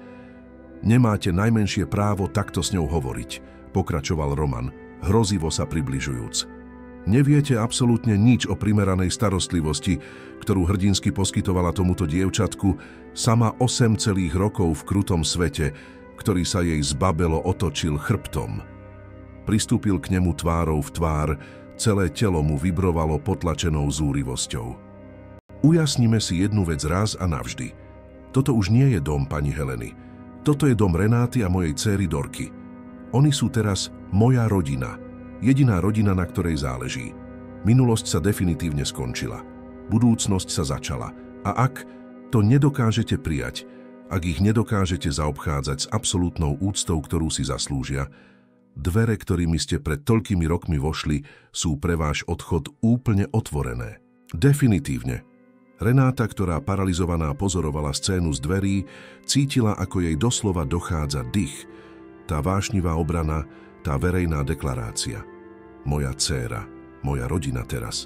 Speaker 1: Nemáte najmenšie právo takto s ňou hovoriť, pokračoval Roman, hrozivo sa približujúc. Neviete absolútne nič o primeranej starostlivosti, ktorú hrdinsky poskytovala tomuto dievčatku sama 8 celých rokov v krutom svete, ktorý sa jej zbabelo otočil chrbtom. Pristúpil k nemu tvárou v tvár, celé telo mu vibrovalo potlačenou zúrivosťou. Ujasnime si jednu vec raz a navždy. Toto už nie je dom pani Heleny. Toto je dom Renáty a mojej céry Dorky. Oni sú teraz moja rodina. Jediná rodina, na ktorej záleží. Minulosť sa definitívne skončila. Budúcnosť sa začala. A ak to nedokážete prijať, ak ich nedokážete zaobchádzať s absolútnou úctou, ktorú si zaslúžia, dvere, ktorými ste pred toľkými rokmi vošli, sú pre váš odchod úplne otvorené. Definitívne. Renáta, ktorá paralizovaná pozorovala scénu z dverí, cítila, ako jej doslova dochádza dých. Tá vášnivá obrana, tá verejná deklarácia. Moja dcéra, moja rodina teraz.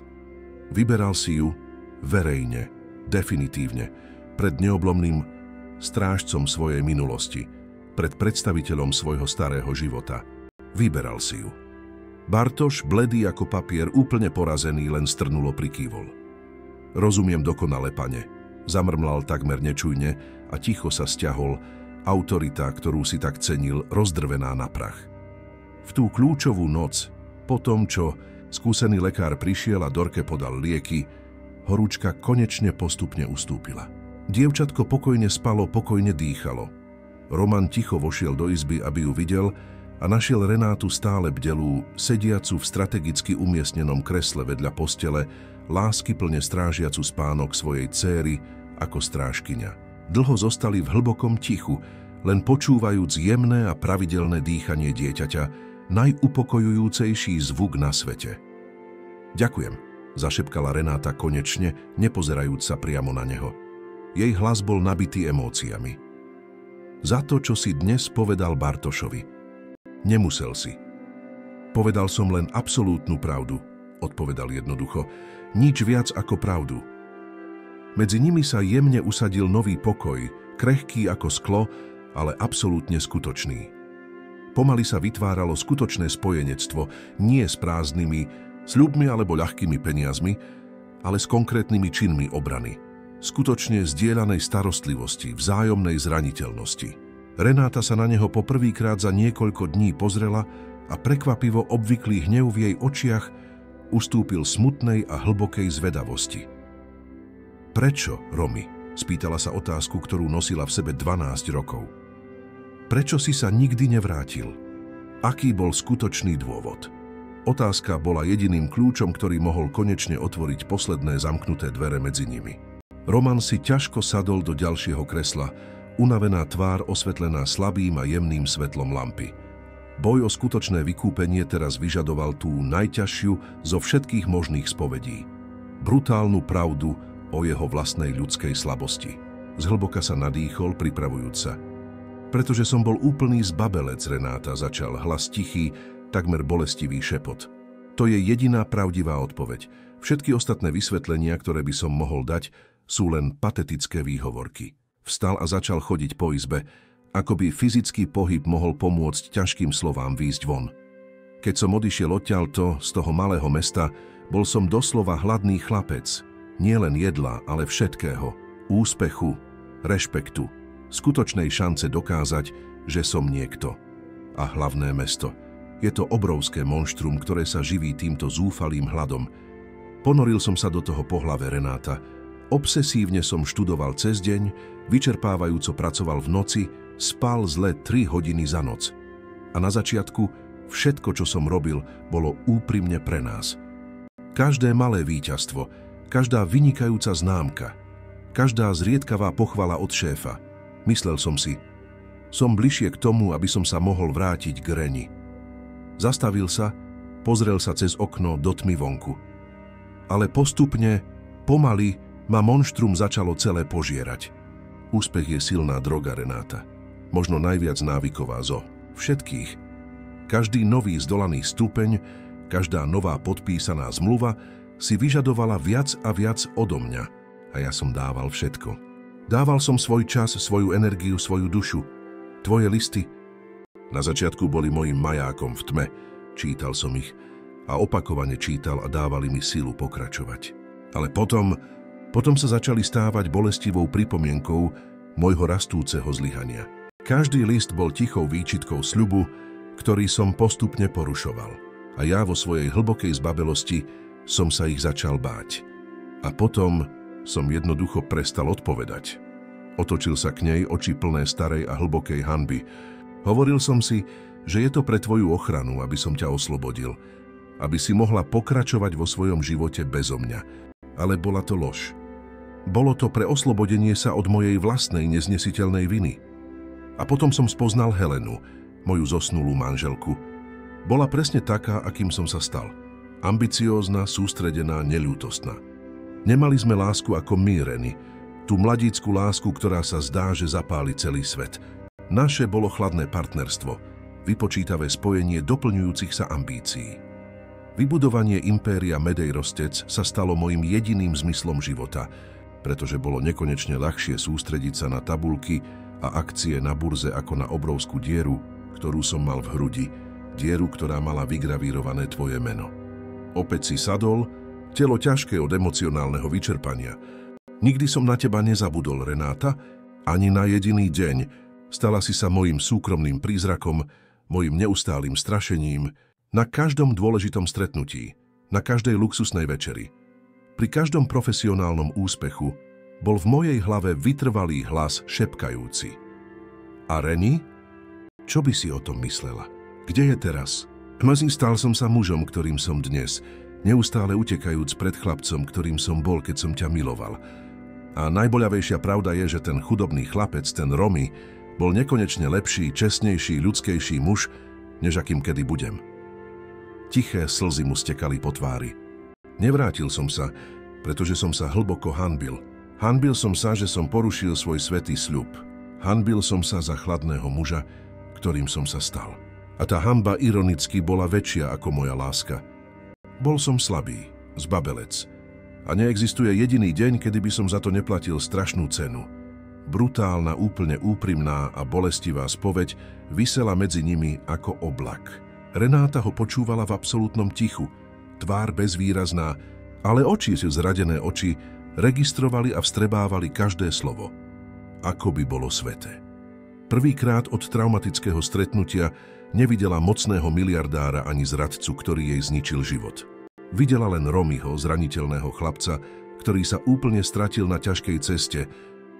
Speaker 1: Vyberal si ju verejne, definitívne, pred neoblomným strážcom svojej minulosti, pred predstaviteľom svojho starého života. Vyberal si ju. Bartoš, bledý ako papier, úplne porazený, len strnulo prikývol. Rozumiem dokonale, pane. Zamrmlal takmer nečujne a ticho sa sťahol, autorita, ktorú si tak cenil, rozdrvená na prach. V tú kľúčovú noc, po tom, čo skúsený lekár prišiel a Dorke podal lieky, horúčka konečne postupne ustúpila. Dievčatko pokojne spalo, pokojne dýchalo. Roman ticho vošiel do izby, aby ju videl, a našiel Renátu stále bdelú, sediacu v strategicky umiestnenom kresle vedľa postele, láskyplne strážiacu spánok svojej céry ako strážkyňa. Dlho zostali v hlbokom tichu, len počúvajúc jemné a pravidelné dýchanie dieťaťa, najupokojujúcejší zvuk na svete. Ďakujem, zašepkala Renáta konečne, nepozerajúc sa priamo na neho. Jej hlas bol nabitý emóciami. Za to, čo si dnes povedal Bartošovi. Nemusel si. Povedal som len absolútnu pravdu, odpovedal jednoducho. Nič viac ako pravdu. Medzi nimi sa jemne usadil nový pokoj, krehký ako sklo, ale absolútne skutočný. Pomaly sa vytváralo skutočné spojenectvo, nie s prázdnymi sľubmi alebo ľahkými peniazmi, ale s konkrétnymi činmi obrany. Skutočne zdieľanej starostlivosti, vzájomnej zraniteľnosti. Renáta sa na neho poprvýkrát za niekoľko dní pozrela a prekvapivo obvyklý hnev v jej očiach ustúpil smutnej a hlbokej zvedavosti. Prečo, Romy? Spýtala sa otázku, ktorú nosila v sebe 12 rokov. Prečo si sa nikdy nevrátil? Aký bol skutočný dôvod? Otázka bola jediným kľúčom, ktorý mohol konečne otvoriť posledné zamknuté dvere medzi nimi. Roman si ťažko sadol do ďalšieho kresla, unavená tvár osvetlená slabým a jemným svetlom lampy. Boj o skutočné vykúpenie teraz vyžadoval tú najťažšiu zo všetkých možných spovedí. Brutálnu pravdu o jeho vlastnej ľudskej slabosti. Zhlboka sa nadýchol, pripravujúc sa. Pretože som bol úplný zbabelec, Renáta, začal hlas tichý, takmer bolestivý šepot. To je jediná pravdivá odpoveď. Všetky ostatné vysvetlenia, ktoré by som mohol dať, sú len patetické výhovorky. Vstal a začal chodiť po izbe, ako by fyzický pohyb mohol pomôcť ťažkým slovám výjsť von. Keď som odišiel odtiaľto, z toho malého mesta, bol som doslova hladný chlapec. Nie len jedla, ale všetkého. Úspechu, rešpektu, skutočnej šance dokázať, že som niekto. A hlavné mesto. Je to obrovské monštrum, ktoré sa živí týmto zúfalým hladom. Ponoril som sa do toho po hlave, Renáta. Obsesívne som študoval cez deň, vyčerpávajúco pracoval v noci, spal zle 3 hodiny za noc. A na začiatku všetko, čo som robil, bolo úprimne pre nás. Každé malé víťazstvo, každá vynikajúca známka, každá zriedkavá pochvala od šéfa. Myslel som si, som bližšie k tomu, aby som sa mohol vrátiť k Reni. Zastavil sa, pozrel sa cez okno do tmy vonku. Ale postupne, pomaly, ma monštrum začalo celé požierať. Úspech je silná droga, Renáta. Možno najviac návyková zo všetkých. Každý nový zdolaný stupeň, každá nová podpísaná zmluva si vyžadovala viac a viac odo mňa. A ja som dával všetko. Dával som svoj čas, svoju energiu, svoju dušu. Tvoje listy. Na začiatku boli mojím majákom v tme. Čítal som ich a opakovane čítal a dávali mi silu pokračovať. Ale potom sa začali stávať bolestivou pripomienkou môjho rastúceho zlyhania. Každý list bol tichou výčitkou sľubu, ktorý som postupne porušoval. A ja vo svojej hlbokej zbabelosti som sa ich začal báť. A potom som jednoducho prestal odpovedať. Otočil sa k nej, oči plné starej a hlbokej hanby. Hovoril som si, že je to pre tvoju ochranu, aby som ťa oslobodil, aby si mohla pokračovať vo svojom živote bezo mňa. Ale bola to lož. Bolo to pre oslobodenie sa od mojej vlastnej neznesiteľnej viny. A potom som spoznal Helenu, moju zosnulú manželku. Bola presne taká, akým som sa stal. Ambiciózna, sústredená, neľútostná. Nemali sme lásku ako my, Reni, tú mladícku lásku, ktorá sa zdá, že zapáli celý svet. Naše bolo chladné partnerstvo, vypočítavé spojenie doplňujúcich sa ambícií. Vybudovanie impéria Medeirostec sa stalo mojím jediným zmyslom života, pretože bolo nekonečne ľahšie sústrediť sa na tabuľky a akcie na burze ako na obrovskú dieru, ktorú som mal v hrudi, dieru, ktorá mala vygravírované tvoje meno. Opäť si sadol, telo ťažké od emocionálneho vyčerpania. Nikdy som na teba nezabudol, Renáta, ani na jediný deň. Stala si sa mojím súkromným prízrakom, mojím neustálým strašením, na každom dôležitom stretnutí, na každej luxusnej večeri. Pri každom profesionálnom úspechu bol v mojej hlave vytrvalý hlas šepkajúci. A Reni? Čo by si o tom myslela? Kde je teraz? Stal som sa mužom, ktorým som dnes, neustále utekajúc pred chlapcom, ktorým som bol, keď som ťa miloval. A najboľavejšia pravda je, že ten chudobný chlapec, ten Romy, bol nekonečne lepší, čestnejší, ľudskejší muž, než akým kedy budem. Tiché slzy mu stekali po tvári. Nevrátil som sa, pretože som sa hlboko hanbil. Hanbil som sa, že som porušil svoj svätý sľub. Hanbil som sa za chladného muža, ktorým som sa stal. A tá hanba ironicky bola väčšia ako moja láska. Bol som slabý, zbabelec. A neexistuje jediný deň, kedy by som za to neplatil strašnú cenu. Brutálna, úplne úprimná a bolestivá spoveď visela medzi nimi ako oblak. Renáta ho počúvala v absolútnom tichu, tvár bezvýrazná, ale oči, zradené oči, registrovali a vstrebávali každé slovo. Ako by bolo sväté. Prvýkrát od traumatického stretnutia nevidela mocného miliardára ani zradcu, ktorý jej zničil život. Videla len Romyho, zraniteľného chlapca, ktorý sa úplne stratil na ťažkej ceste,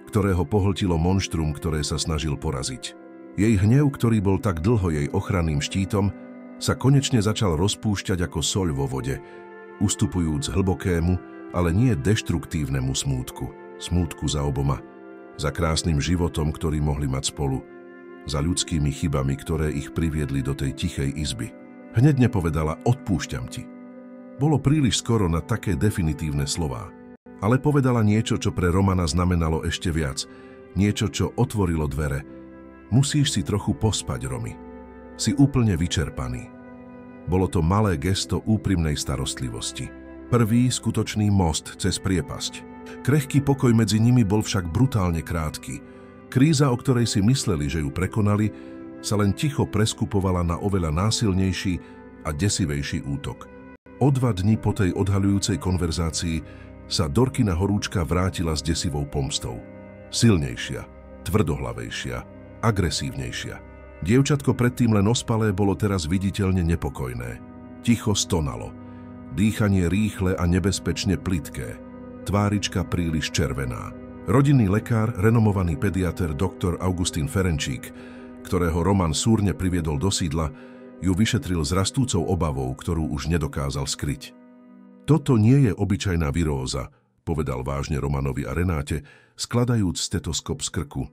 Speaker 1: ktorého pohltilo monštrum, ktoré sa snažil poraziť. Jej hnev, ktorý bol tak dlho jej ochranným štítom, sa konečne začal rozpúšťať ako soľ vo vode, ustupujúc hlbokému, ale nie deštruktívnemu smútku. Smútku za oboma, za krásnym životom, ktorý mohli mať spolu, za ľudskými chybami, ktoré ich priviedli do tej tichej izby. Hneď nepovedala odpúšťam ti. Bolo príliš skoro na také definitívne slová. Ale povedala niečo, čo pre Romana znamenalo ešte viac. Niečo, čo otvorilo dvere. Musíš si trochu pospať, Romy. Si úplne vyčerpaný. Bolo to malé gesto úprimnej starostlivosti. Prvý skutočný most cez priepasť. Krehký pokoj medzi nimi bol však brutálne krátky. Kríza, o ktorej si mysleli, že ju prekonali, sa len ticho preskupovala na oveľa násilnejší a desivejší útok. O 2 dni po tej odhaľujúcej konverzácii sa Dorkina horúčka vrátila s desivou pomstou. Silnejšia, tvrdohlavejšia, agresívnejšia. Dievčatko predtým len ospalé bolo teraz viditeľne nepokojné. Ticho stonalo. Dýchanie rýchle a nebezpečne plitké. Tvárička príliš červená. Rodinný lekár, renomovaný pediater doktor Augustín Ferenčík, ktorého Roman súrne priviedol do sídla, ju vyšetril s rastúcou obavou, ktorú už nedokázal skryť. Toto nie je obyčajná viróza, povedal vážne Romanovi a Renáte, skladajúc stetoskop z krku.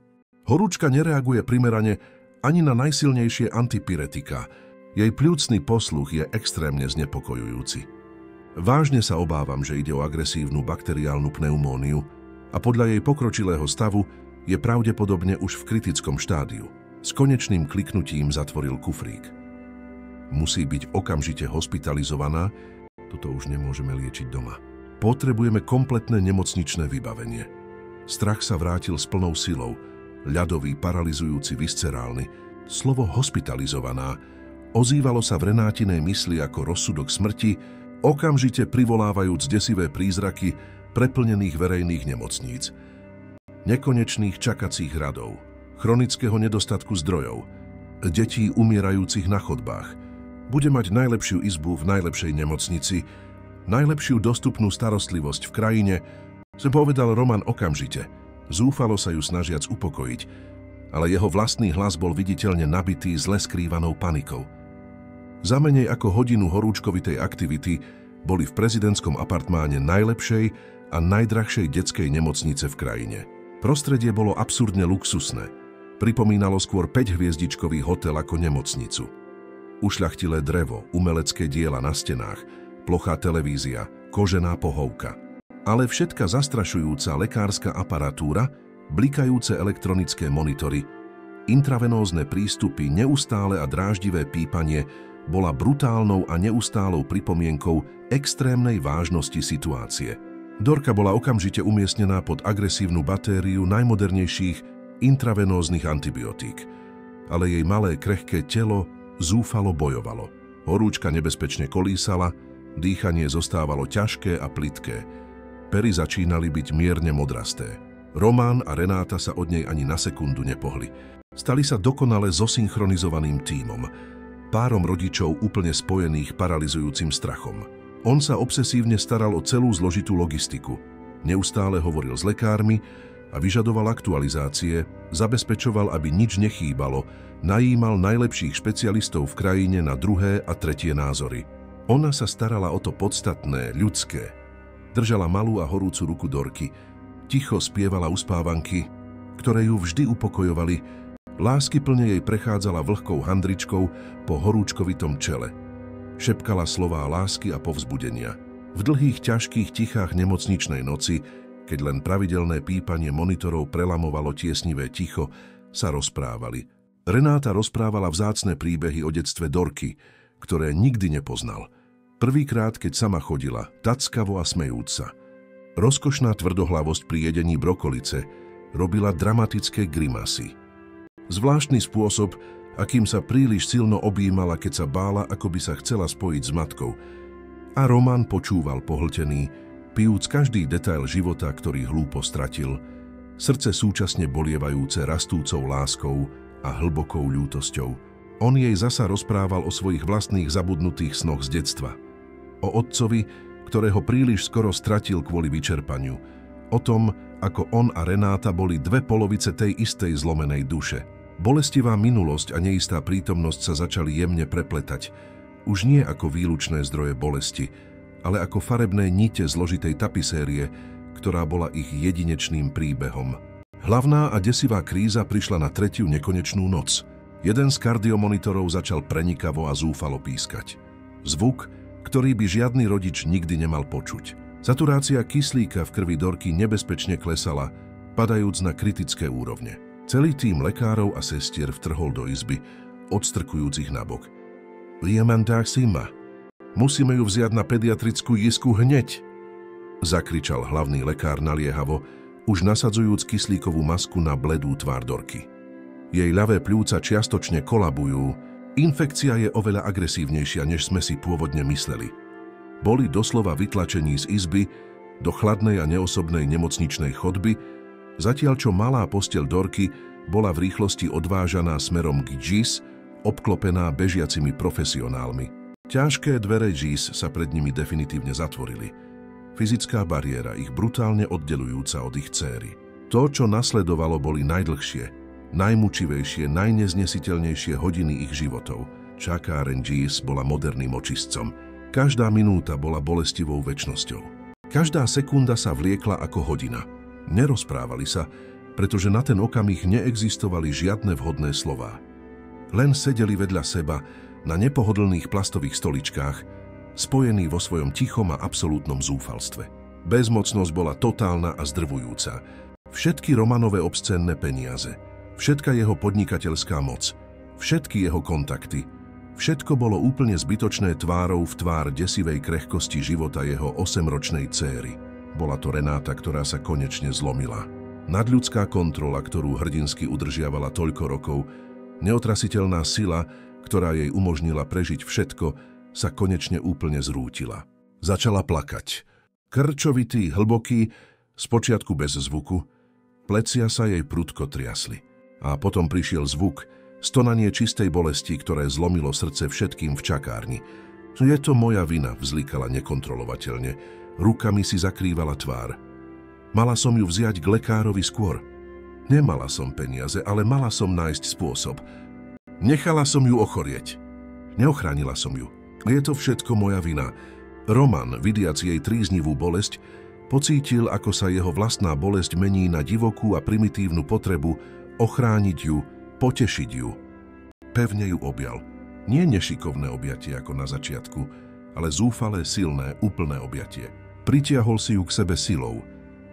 Speaker 1: Horúčka nereaguje primerane ani na najsilnejšie antipyretika. Jej pľúcny posluch je extrémne znepokojujúci. Vážne sa obávam, že ide o agresívnu bakteriálnu pneumóniu a podľa jej pokročilého stavu je pravdepodobne už v kritickom štádiu. S konečným kliknutím zatvoril kufrík. Musí byť okamžite hospitalizovaná, toto už nemôžeme liečiť doma. Potrebujeme kompletné nemocničné vybavenie. Strach sa vrátil s plnou silou, ľadový, paralizujúci, viscerálny. Slovo hospitalizovaná ozývalo sa v Renátinej mysli ako rozsudok smrti, okamžite privolávajúc desivé prízraky preplnených verejných nemocníc, nekonečných čakacích radov, chronického nedostatku zdrojov, detí umierajúcich na chodbách. Bude mať najlepšiu izbu v najlepšej nemocnici, najlepšiu dostupnú starostlivosť v krajine, povedal Roman okamžite. Zúfalo sa ju snažiac upokojiť, ale jeho vlastný hlas bol viditeľne nabitý zle skrývanou panikou. Za menej ako hodinu horúčkovitej aktivity boli v prezidentskom apartmáne najlepšej a najdrahšej detskej nemocnice v krajine. Prostredie bolo absurdne luxusné. Pripomínalo skôr 5-hviezdičkový hotel ako nemocnicu. Ušľachtilé drevo, umelecké diela na stenách, plochá televízia, kožená pohovka. Ale všetka zastrašujúca lekárska aparatúra, blikajúce elektronické monitory, intravenózne prístupy, neustále a dráždivé pípanie bola brutálnou a neustálou pripomienkou extrémnej vážnosti situácie. Dorka bola okamžite umiestnená pod agresívnu batériu najmodernejších intravenóznych antibiotík, ale jej malé krehké telo zúfalo bojovalo. Horúčka nebezpečne kolísala, dýchanie zostávalo ťažké a plitké. Pery začínali byť mierne modrasté. Roman a Renáta sa od nej ani na sekundu nepohli. Stali sa dokonale zosynchronizovaným tímom, párom rodičov úplne spojených paralizujúcim strachom. On sa obsesívne staral o celú zložitú logistiku. Neustále hovoril s lekármi a vyžadoval aktualizácie, zabezpečoval, aby nič nechýbalo, najímal najlepších špecialistov v krajine na druhé a tretie názory. Ona sa starala o to podstatné, ľudské. Držala malú a horúcu ruku Dorky, ticho spievala uspávanky, ktoré ju vždy upokojovali, láskyplne jej prechádzala vlhkou handričkou po horúčkovitom čele. Šepkala slová lásky a povzbudenia. V dlhých, ťažkých tichách nemocničnej noci, keď len pravidelné pípanie monitorov prelamovalo tiesnivé ticho, sa rozprávali. Renáta rozprávala vzácne príbehy o detstve Dorky, ktoré nikdy nepoznal. Prvýkrát, keď sama chodila, tackavo a smejúc sa. Rozkošná tvrdohlavosť pri jedení brokolice robila dramatické grimasy. Zvláštny spôsob, akým sa príliš silno objímala, keď sa bála, ako by sa chcela spojiť s matkou. A Roman počúval pohltený, pijúc každý detail života, ktorý hlúpo stratil, srdce súčasne bolievajúce rastúcou láskou a hlbokou ľútosťou. On jej zasa rozprával o svojich vlastných zabudnutých snoch z detstva. O otcovi, ktorého príliš skoro stratil kvôli vyčerpaniu. O tom, ako on a Renáta boli dve polovice tej istej zlomenej duše. Bolestivá minulosť a neistá prítomnosť sa začali jemne prepletať. Už nie ako výlučné zdroje bolesti, ale ako farebné nite zložitej tapisérie, ktorá bola ich jedinečným príbehom. Hlavná a desivá kríza prišla na tretiu nekonečnú noc. Jeden z kardiomonitorov začal prenikavo a zúfalo pískať. Zvuk, ktorý by žiadny rodič nikdy nemal počuť. Saturácia kyslíka v krvi Dorky nebezpečne klesala, padajúc na kritické úrovne. Celý tím lekárov a sestier vtrhol do izby, odstrkujúc ich nabok. Liemandásima, musíme ju vziať na pediatrickú jisku hneď, zakričal hlavný lekár naliehavo, už nasadzujúc kyslíkovú masku na bledú tvár Dorky. Jej ľavé pľúca čiastočne kolabujú, infekcia je oveľa agresívnejšia, než sme si pôvodne mysleli. Boli doslova vytlačení z izby do chladnej a neosobnej nemocničnej chodby, zatiaľ čo malá posteľ Dorky bola v rýchlosti odvážaná smerom k JIS, obklopená bežiacimi profesionálmi. Ťažké dvere JIS sa pred nimi definitívne zatvorili. Fyzická bariéra ich brutálne oddelujúca od ich dcéry. To, čo nasledovalo, boli najdlhšie, najmučivejšie, najneznesiteľnejšie hodiny ich životov. Čakáreň JIS bola moderným očistcom. Každá minúta bola bolestivou večnosťou. Každá sekunda sa vliekla ako hodina. Nerozprávali sa, pretože na ten okamih neexistovali žiadne vhodné slová. Len sedeli vedľa seba na nepohodlných plastových stoličkách, spojení vo svojom tichom a absolútnom zúfalstve. Bezmocnosť bola totálna a zdrvujúca. Všetky Romanové obscénne peniaze, všetka jeho podnikateľská moc, všetky jeho kontakty, všetko bolo úplne zbytočné tvárou v tvár desivej krehkosti života jeho 8-ročnej dcéry. Bola to Renáta, ktorá sa konečne zlomila. Nadľudská kontrola, ktorú hrdinsky udržiavala toľko rokov, neotrasiteľná sila, ktorá jej umožnila prežiť všetko, sa konečne úplne zrútila. Začala plakať. Krčovitý, hlboký, spočiatku bez zvuku, plecia sa jej prudko triasli. A potom prišiel zvuk, stonanie čistej bolesti, ktoré zlomilo srdce všetkým v čakárni. Je to moja vina, vzlikala nekontrolovateľne. Rukami si zakrývala tvár. Mala som ju vziať k lekárovi skôr. Nemala som peniaze, ale mala som nájsť spôsob. Nechala som ju ochorieť. Neochránila som ju. Je to všetko moja vina. Roman, vidiac jej tríznivú bolesť, pocítil, ako sa jeho vlastná bolesť mení na divokú a primitívnu potrebu ochrániť ju, potešiť ju. Pevne ju objal. Nie nešikovné objatie ako na začiatku, ale zúfalé, silné, úplné objatie. Pritiahol si ju k sebe silou.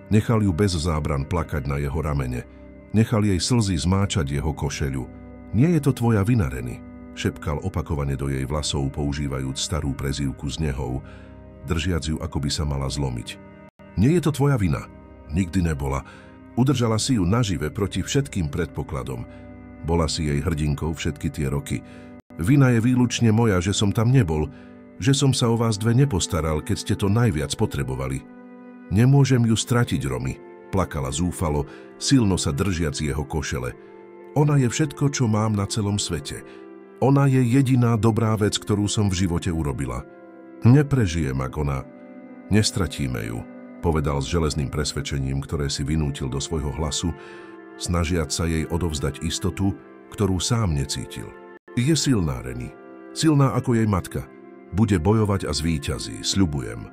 Speaker 1: Nechal ju bez zábran plakať na jeho ramene. Nechal jej slzy zmáčať jeho košeľu. Nie je to tvoja vina, Reny, šepkal opakovane do jej vlasov, používajúc starú prezývku z nehov, držiac ju, ako by sa mala zlomiť. Nie je to tvoja vina. Nikdy nebola. Udržala si ju nažive proti všetkým predpokladom. Bola si jej hrdinkou všetky tie roky. Vina je výlučne moja, že som tam nebol, že som sa o vás dve nepostaral, keď ste to najviac potrebovali. Nemôžem ju stratiť, Romy, plakala zúfalo, silno sa držiac jeho košele. Ona je všetko, čo mám na celom svete. Ona je jediná dobrá vec, ktorú som v živote urobila. Neprežijem, ak ona. Nestratíme ju. povedal s železným presvedčením, ktoré si vynútil do svojho hlasu, snažiac sa jej odovzdať istotu, ktorú sám necítil. Je silná, Reni. Silná ako jej matka. Bude bojovať a zvíťazí, sľubujem.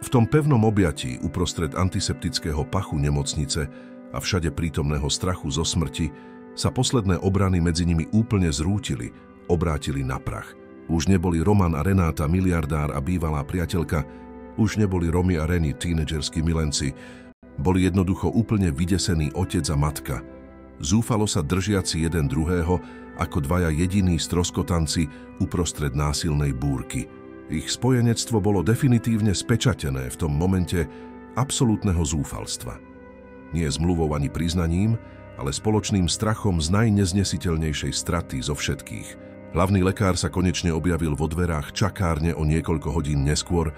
Speaker 1: V tom pevnom objatí uprostred antiseptického pachu nemocnice a všade prítomného strachu zo smrti sa posledné obrany medzi nimi úplne zrútili, obrátili na prach. Už neboli Roman a Renáta, miliardár a bývalá priateľka, už neboli Romy a Reni, tínedžerskí milenci. Boli jednoducho úplne vydesení otec a matka. Zúfalo sa držiaci jeden druhého ako dvaja jediní stroskotanci uprostred násilnej búrky. Ich spojenectvo bolo definitívne spečatené v tom momente absolútneho zúfalstva. Nie zmluvou ani priznaním, ale spoločným strachom z najneznesiteľnejšej straty zo všetkých. Hlavný lekár sa konečne objavil vo dverách čakárne o niekoľko hodín neskôr,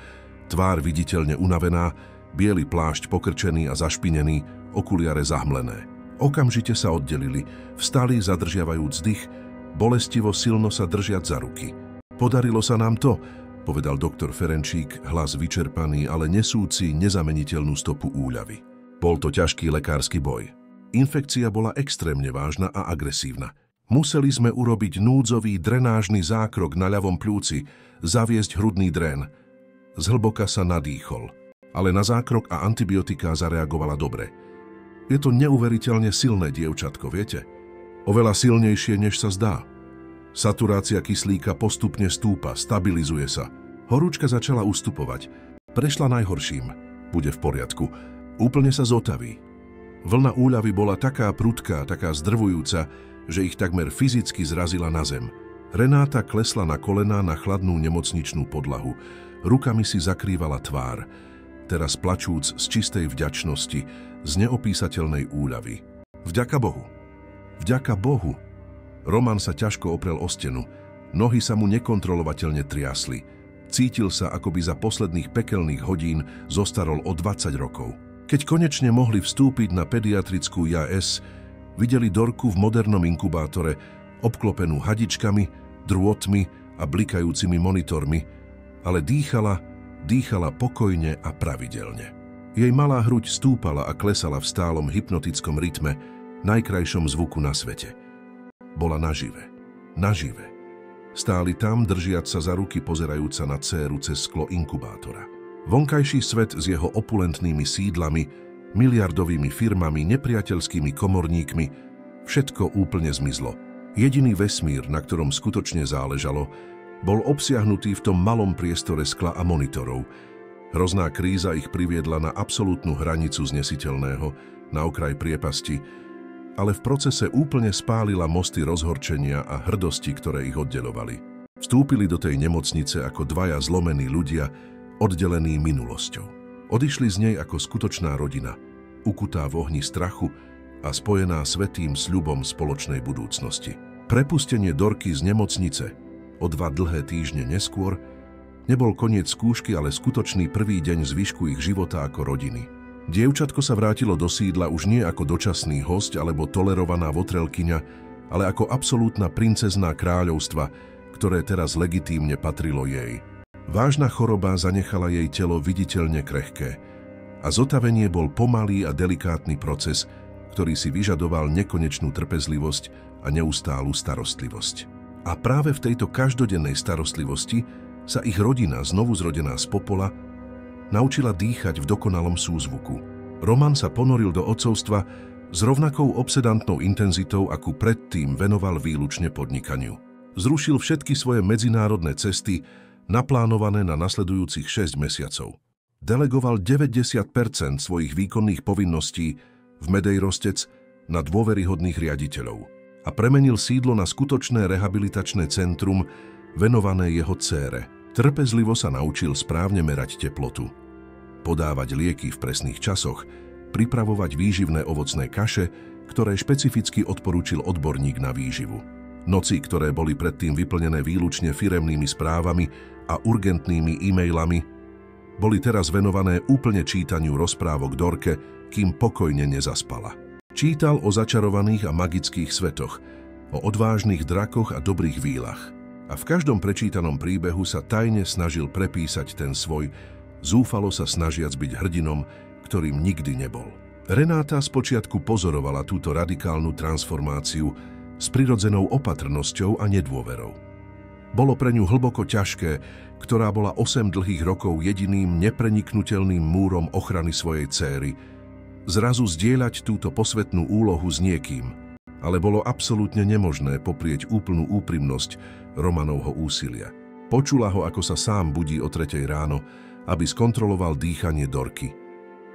Speaker 1: tvár viditeľne unavená, biely plášť pokrčený a zašpinený, okuliare zahmlené. Okamžite sa oddelili, vstali zadržiavajúc dých, bolestivo silno sa držiať za ruky. Podarilo sa nám to, povedal doktor Ferenčík, hlas vyčerpaný, ale nesúci nezameniteľnú stopu úľavy. Bol to ťažký lekársky boj. Infekcia bola extrémne vážna a agresívna. Museli sme urobiť núdzový drenážny zákrok na ľavom pľúci, zaviesť hrudný drén. Zhlboka sa nadýchol, ale na zákrok a antibiotiká zareagovala dobre. Je to neuveriteľne silné dievčatko, viete? Oveľa silnejšie, než sa zdá. Saturácia kyslíka postupne stúpa, stabilizuje sa. Horúčka začala ustupovať. Prešla najhorším. Bude v poriadku. Úplne sa zotaví. Vlna úľavy bola taká prudká, taká zdrvujúca, že ich takmer fyzicky zrazila na zem. Renáta klesla na kolená na chladnú nemocničnú podlahu. Rukami si zakrývala tvár, teraz plačúc z čistej vďačnosti, z neopísateľnej úľavy. Vďaka Bohu. Vďaka Bohu. Roman sa ťažko oprel o stenu. Nohy sa mu nekontrolovateľne triasli. Cítil sa, ako by za posledných pekelných hodín zostarol o 20 rokov. Keď konečne mohli vstúpiť na pediatrickú JAS, videli Dorku v modernom inkubátore, obklopenú hadičkami, drôtmi a blikajúcimi monitormi, ale dýchala pokojne a pravidelne. Jej malá hruď stúpala a klesala v stálom hypnotickom rytme, najkrajšom zvuku na svete. Bola nažive. Stáli tam, držiac sa za ruky, pozerajúca na dcéru cez sklo inkubátora. Vonkajší svet s jeho opulentnými sídlami, miliardovými firmami, nepriateľskými komorníkmi, všetko úplne zmizlo. Jediný vesmír, na ktorom skutočne záležalo, bol obsiahnutý v tom malom priestore skla a monitorov. Hrozná kríza ich priviedla na absolútnu hranicu znesiteľného, na okraj priepasti, ale v procese úplne spálila mosty rozhorčenia a hrdosti, ktoré ich oddeľovali. Vstúpili do tej nemocnice ako dvaja zlomení ľudia, oddelení minulosťou. Odišli z nej ako skutočná rodina, ukutá v ohni strachu a spojená svätým sľubom spoločnej budúcnosti. Prepustenie Dorky z nemocnice o 2 dlhé týždne neskôr nebol koniec skúšky, ale skutočný prvý deň zvyšku ich života ako rodiny. Dievčatko sa vrátilo do sídla už nie ako dočasný hosť alebo tolerovaná votrelkyňa, ale ako absolútna princezná kráľovstva, ktoré teraz legitímne patrilo jej. Vážna choroba zanechala jej telo viditeľne krehké a zotavenie bol pomalý a delikátny proces, ktorý si vyžadoval nekonečnú trpezlivosť a neustálu starostlivosť. A práve v tejto každodennej starostlivosti sa ich rodina, znovu zrodená z popola, naučila dýchať v dokonalom súzvuku. Roman sa ponoril do otcovstva s rovnakou obsedantnou intenzitou, akú predtým venoval výlučne podnikaniu. Zrušil všetky svoje medzinárodné cesty, naplánované na nasledujúcich 6 mesiacov. Delegoval 90% svojich výkonných povinností v Medejrostec na dôveryhodných riaditeľov a premenil sídlo na skutočné rehabilitačné centrum venované jeho dcére. Trpezlivo sa naučil správne merať teplotu, podávať lieky v presných časoch, pripravovať výživné ovocné kaše, ktoré špecificky odporúčil odborník na výživu. Noci, ktoré boli predtým vyplnené výlučne firemnými správami a urgentnými e-mailami, boli teraz venované úplne čítaniu rozprávok Dorke, kým pokojne nezaspala. Čítal o začarovaných a magických svetoch, o odvážnych drakoch a dobrých vílach. A v každom prečítanom príbehu sa tajne snažil prepísať ten svoj zúfalo sa snažiac byť hrdinom, ktorým nikdy nebol. Renáta spočiatku pozorovala túto radikálnu transformáciu s prirodzenou opatrnosťou a nedôverou. Bolo pre ňu hlboko ťažké, ktorá bola 8 dlhých rokov jediným nepreniknutelným múrom ochrany svojej céry, zrazu zdieľať túto posvetnú úlohu s niekým, ale bolo absolútne nemožné poprieť úplnú úprimnosť Romanovho úsilia. Počula ho, ako sa sám budí o 3 ráno, aby skontroloval dýchanie Dorky.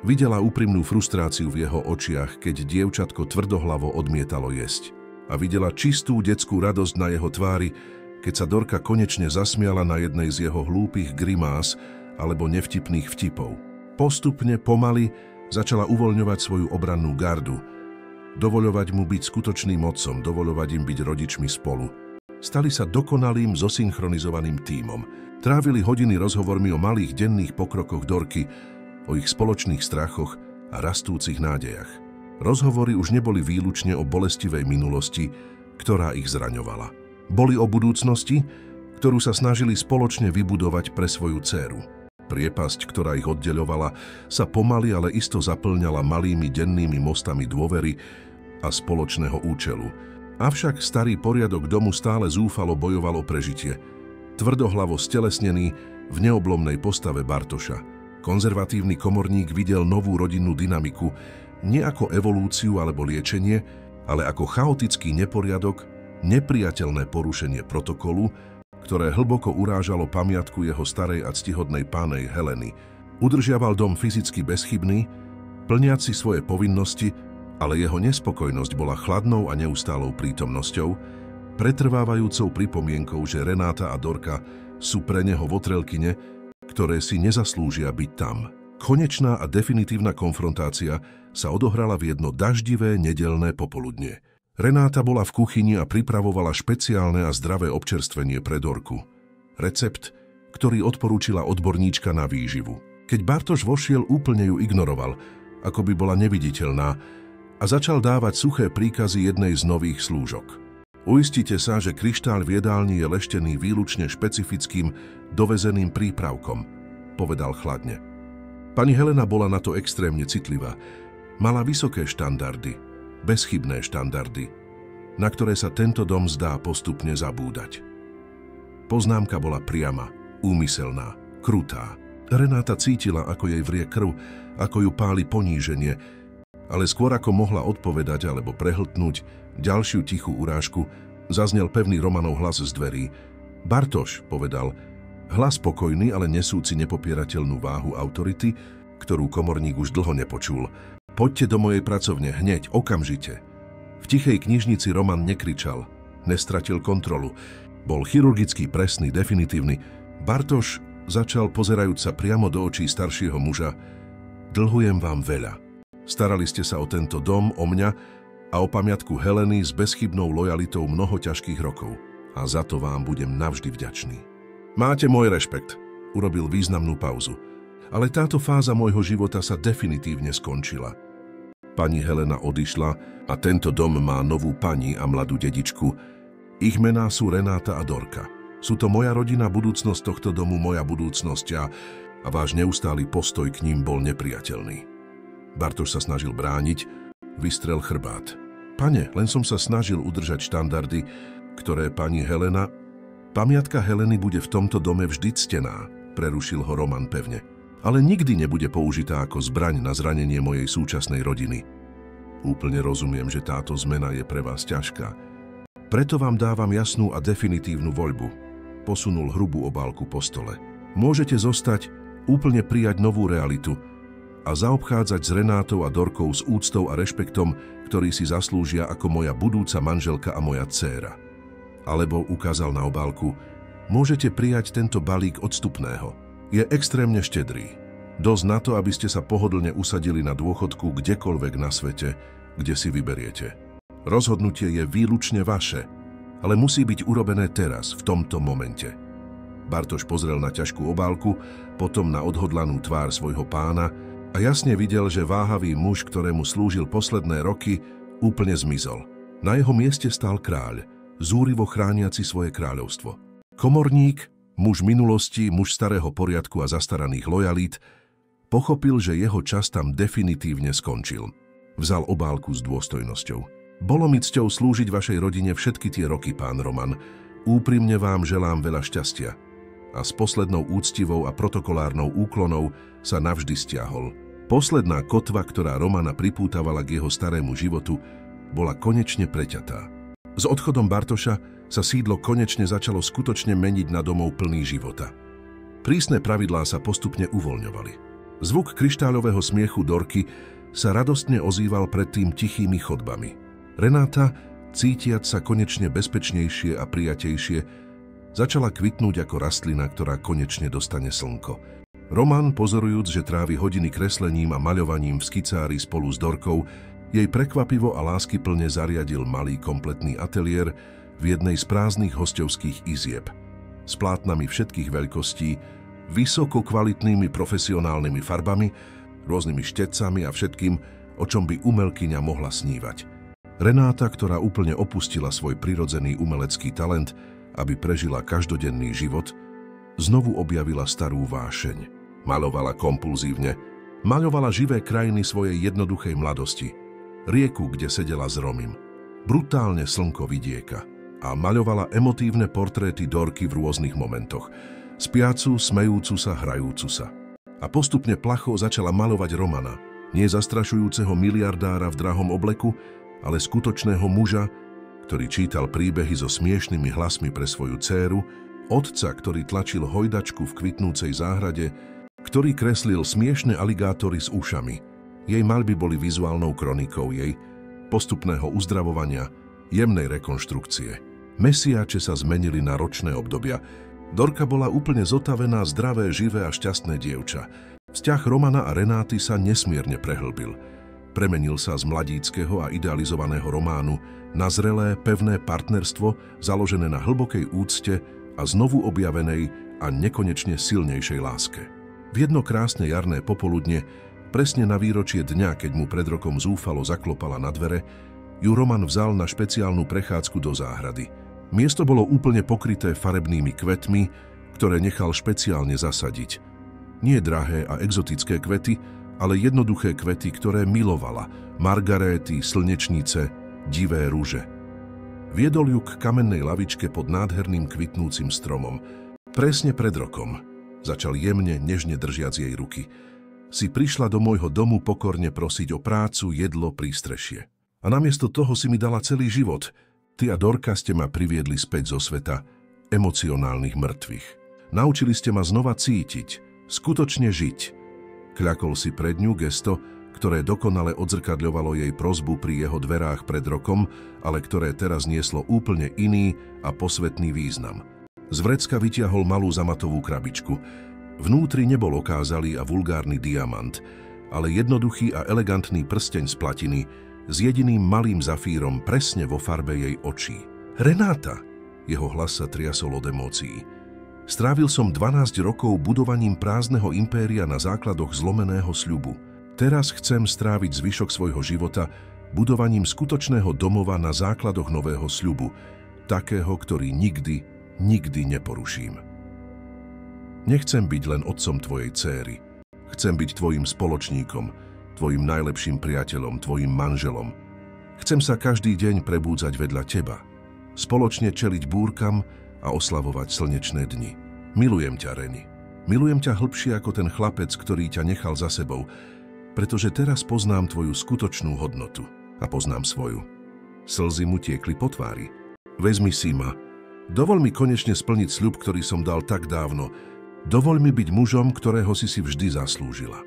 Speaker 1: Videla úprimnú frustráciu v jeho očiach, keď dievčatko tvrdohlavo odmietalo jesť. A videla čistú detskú radosť na jeho tvári, keď sa Dorka konečne zasmiala na jednej z jeho hlúpych grimás alebo nevtipných vtipov. Postupne, pomaly, začala uvoľňovať svoju obrannú gardu, dovoľovať mu byť skutočným otcom, dovoľovať im byť rodičmi spolu. Stali sa dokonalým, zosynchronizovaným tímom. Trávili hodiny rozhovormi o malých denných pokrokoch Dorky, o ich spoločných strachoch a rastúcich nádejach. Rozhovory už neboli výlučne o bolestivej minulosti, ktorá ich zraňovala. Boli o budúcnosti, ktorú sa snažili spoločne vybudovať pre svoju dcéru. Priepasť, ktorá ich oddeľovala, sa pomaly, ale isto zaplňala malými dennými mostami dôvery a spoločného účelu. Avšak starý poriadok domu stále zúfalo bojoval o prežitie. Tvrdohlavo stelesnený v neoblomnej postave Bartoša. Konzervatívny komorník videl novú rodinnú dynamiku nie ako evolúciu alebo liečenie, ale ako chaotický neporiadok, nepriateľné porušenie protokolu, ktoré hlboko urážalo pamiatku jeho starej a ctihodnej pánej Heleny. Udržiaval dom fyzicky bezchybný, plniac si svoje povinnosti, ale jeho nespokojnosť bola chladnou a neustálou prítomnosťou, pretrvávajúcou pripomienkou, že Renáta a Dorka sú pre neho votrelkyne, ktoré si nezaslúžia byť tam. Konečná a definitívna konfrontácia sa odohrala v jedno daždivé nedeľné popoludnie. Renáta bola v kuchyni a pripravovala špeciálne a zdravé občerstvenie pre Dorku. Recept, ktorý odporúčila odborníčka na výživu. Keď Bartoš vošiel, úplne ju ignoroval, ako by bola neviditeľná, a začal dávať suché príkazy jednej z nových slúžok. Uistite sa, že kryštál v jedálni je leštený výlučne špecifickým, dovezeným prípravkom, povedal chladne. Pani Helena bola na to extrémne citlivá. Mala vysoké štandardy, bezchybné štandardy, na ktoré sa tento dom zdá postupne zabúdať. Poznámka bola priama, úmyselná, krutá. Renáta cítila, ako jej vrie krv, ako ju páli poníženie, ale skôr ako mohla odpovedať alebo prehltnúť ďalšiu tichú urážku, zaznel pevný Romanov hlas z dverí. Bartoš, povedal, hlas spokojný, ale nesúci nepopierateľnú váhu autority, ktorú komorník už dlho nepočul. Poďte do mojej pracovne, hneď, okamžite. V tichej knižnici Roman nekričal, nestratil kontrolu. Bol chirurgicky presný, definitívny. Bartoš začal, pozerajúc sa priamo do očí staršieho muža. Dlhujem vám veľa. Starali ste sa o tento dom, o mňa a o pamiatku Heleny s bezchybnou lojalitou mnoho ťažkých rokov. A za to vám budem navždy vďačný. Máte môj rešpekt, urobil významnú pauzu. Ale táto fáza môjho života sa definitívne skončila. Pani Helena odišla a tento dom má novú pani a mladú dedičku. Ich mená sú Renáta a Dorka. Sú to moja rodina, budúcnosť tohto domu, moja budúcnosť a váš neustály postoj k ním bol nepriateľný. Bartoš sa snažil brániť, vystrel chrbát. Pane, len som sa snažil udržať štandardy, ktoré pani Helena... Pamiatka Heleny bude v tomto dome vždy ctená, prerušil ho Roman pevne. Ale nikdy nebude použitá ako zbraň na zranenie mojej súčasnej rodiny. Úplne rozumiem, že táto zmena je pre vás ťažká. Preto vám dávam jasnú a definitívnu voľbu. Posunul hrubú obálku po stole. Môžete zostať, úplne prijať novú realitu a zaobchádzať s Renátou a Dorkou s úctou a rešpektom, ktorý si zaslúžia ako moja budúca manželka a moja dcéra. Alebo, ukázal na obálku, môžete prijať tento balík odstupného. Je extrémne štedrý. Dosť na to, aby ste sa pohodlne usadili na dôchodku kdekoľvek na svete, kde si vyberiete. Rozhodnutie je výlučne vaše, ale musí byť urobené teraz, v tomto momente. Bartoš pozrel na ťažkú obálku, potom na odhodlanú tvár svojho pána a jasne videl, že váhavý muž, ktorému slúžil posledné roky, úplne zmizol. Na jeho mieste stál kráľ, zúrivo chrániaci svoje kráľovstvo. Komorník, Muž minulosti, muž starého poriadku a zastaraných lojalít, pochopil, že jeho čas tam definitívne skončil. Vzal obálku s dôstojnosťou. Bolo mi cťou slúžiť vašej rodine všetky tie roky, pán Roman. Úprimne vám želám veľa šťastia. A s poslednou úctivou a protokolárnou úklonou sa navždy stiahol. Posledná kotva, ktorá Romana pripútavala k jeho starému životu, bola konečne preťatá. S odchodom Bartoša sa sídlo konečne začalo skutočne meniť na domov plný života. Prísne pravidlá sa postupne uvoľňovali. Zvuk kryštáľového smiechu Dorky sa radostne ozýval predtým tichými chodbami. Renáta, cítiac sa konečne bezpečnejšie a prijatejšie, začala kvitnúť ako rastlina, ktorá konečne dostane slnko. Roman, pozorujúc, že trávi hodiny kreslením a maľovaním v skicári spolu s Dorkou, jej prekvapivo a láskyplne zariadil malý kompletný ateliér v jednej z prázdnych hosťovských izieb. S plátnami všetkých veľkostí, vysoko kvalitnými profesionálnymi farbami, rôznymi štecami a všetkým, o čom by umelkyňa mohla snívať. Renáta, ktorá úplne opustila svoj prirodzený umelecký talent, aby prežila každodenný život, znovu objavila starú vášeň. Maľovala kompulzívne, maľovala živé krajiny svojej jednoduchej mladosti, rieku, kde sedela s Romim, brutálne slnko vidieka a maľovala emotívne portréty Dorky v rôznych momentoch, spiacu, smejúcu sa, hrajúcu sa. A postupne placho začala maľovať Romana, nie zastrašujúceho miliardára v drahom obleku, ale skutočného muža, ktorý čítal príbehy so smiešnými hlasmi pre svoju dcéru, otca, ktorý tlačil hojdačku v kvitnúcej záhrade, ktorý kreslil smiešne aligátory s ušami. Jej maľby boli vizuálnou kronikou jej postupného uzdravovania, jemnej rekonštrukcie. Mesiače sa zmenili na ročné obdobia. Dorka bola úplne zotavená, zdravé, živé a šťastné dievča. Vzťah Romana a Renáty sa nesmierne prehlbil. Premenil sa z mladíckeho a idealizovaného románu na zrelé, pevné partnerstvo založené na hlbokej úcte a znovu objavenej a nekonečne silnejšej láske. V jedno krásne jarné popoludne, presne na výročie dňa, keď mu pred rokom zúfalo zaklopala na dvere, ju Roman vzal na špeciálnu prechádzku do záhrady. Miesto bolo úplne pokryté farebnými kvetmi, ktoré nechal špeciálne zasadiť. Nie drahé a exotické kvety, ale jednoduché kvety, ktoré milovala. Margaréty, slnečnice, divé rúže. Viedol ju k kamennej lavičke pod nádherným kvitnúcim stromom. Presne pred rokom. Začal jemne, nežne držiac jej ruky. Si prišla do môjho domu pokorne prosiť o prácu, jedlo, prístrešie. A namiesto toho si mi dala celý život. Ty a Dorka ste ma priviedli späť zo sveta emocionálnych mŕtvych. Naučili ste ma znova cítiť, skutočne žiť. Kľakol si pred ňu gesto, ktoré dokonale odzrkadľovalo jej prosbu pri jeho dverách pred rokom, ale ktoré teraz nieslo úplne iný a posvetný význam. Z vrecka vytiahol malú zamatovú krabičku. Vnútri nebol okázalý a vulgárny diamant, ale jednoduchý a elegantný prsteň z platiny s jediným malým zafírom presne vo farbe jej očí. Renáta! Jeho hlas sa triasol od emócií. Strávil som 12 rokov budovaním prázdneho impéria na základoch zlomeného sľubu. Teraz chcem stráviť zvyšok svojho života budovaním skutočného domova na základoch nového sľubu, takého, ktorý nikdy, nikdy neporuším. Nechcem byť len otcom tvojej céry. Chcem byť tvojim spoločníkom, tvojim najlepším priateľom, tvojim manželom. Chcem sa každý deň prebúdzať vedľa teba, spoločne čeliť búrkam a oslavovať slnečné dni. Milujem ťa, Reni. Milujem ťa hlbšie ako ten chlapec, ktorý ťa nechal za sebou, pretože teraz poznám tvoju skutočnú hodnotu a poznám svoju. Slzy mu tiekli po tvári. Vezmi si ma. Dovol mi konečne splniť sľub, ktorý som dal tak dávno. Dovol mi byť mužom, ktorého si vždy zaslúžila.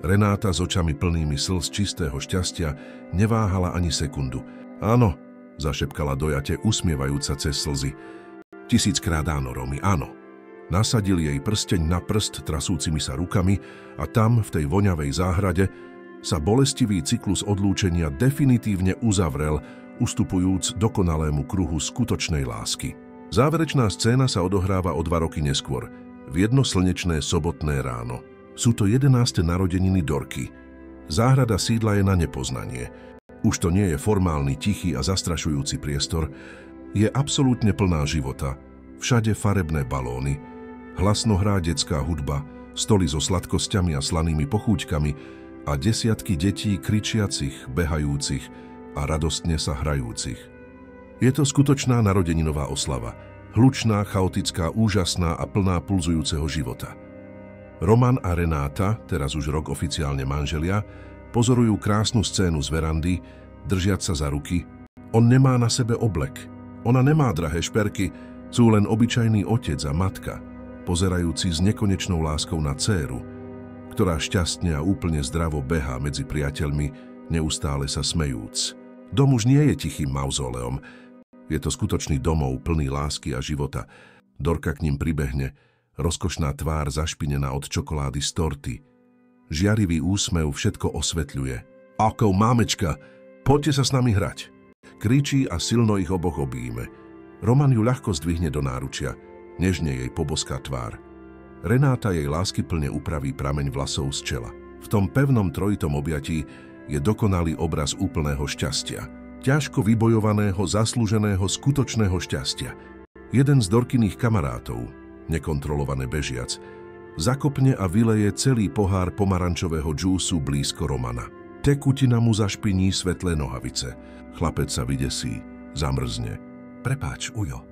Speaker 1: Renáta s očami plnými slz čistého šťastia neváhala ani sekundu. Áno, zašepkala dojate, usmievajúca cez slzy. 1000-krát áno, Romy, áno. Nasadil jej prsteň na prst trasúcimi sa rukami a tam, v tej voňavej záhrade, sa bolestivý cyklus odlúčenia definitívne uzavrel, ustupujúc dokonalému kruhu skutočnej lásky. Záverečná scéna sa odohráva o 2 roky neskôr, v jedno slnečné sobotné ráno. Sú to 11. narodeniny Dorky. Záhrada sídla je na nepoznanie. Už to nie je formálny, tichý a zastrašujúci priestor, je absolútne plná života, všade farebné balóny, Hlasno hrá detská hudba, stoly so sladkosťami a slanými pochúťkami a desiatky detí kričiacich, behajúcich a radostne sa hrajúcich. Je to skutočná narodeninová oslava, hlučná, chaotická, úžasná a plná pulzujúceho života. Roman a Renáta, teraz už rok oficiálne manželia, pozorujú krásnu scénu z verandy, držiac sa za ruky. On nemá na sebe oblek, ona nemá drahé šperky, sú len obyčajný otec a matka, pozerajúci s nekonečnou láskou na dcéru, ktorá šťastne a úplne zdravo behá medzi priateľmi, neustále sa smejúc. Dom už nie je tichým mauzóleom, je to skutočný domov plný lásky a života. Dorka k ním pribehne, rozkošná tvár zašpinená od čokolády z torty. Žiarivý úsmev všetko osvetľuje. Ako mámečka, poďte sa s nami hrať. Kričí a silno ich oboch obíme. Roman ju ľahko zdvihne do náručia, nežne jej poboská tvár. Renáta jej láskyplne upraví prameň vlasov z čela. V tom pevnom trojitom objatí je dokonalý obraz úplného šťastia. Ťažko vybojovaného, zaslúženého, skutočného šťastia. Jeden z Dorkyných kamarátov, nekontrolované bežiac, zakopne a vyleje celý pohár pomarančového džúsu blízko Romana. Tekutina mu zašpiní svetlé nohavice. Chlapec sa vydesí, zamrzne. Prepáč, ujo.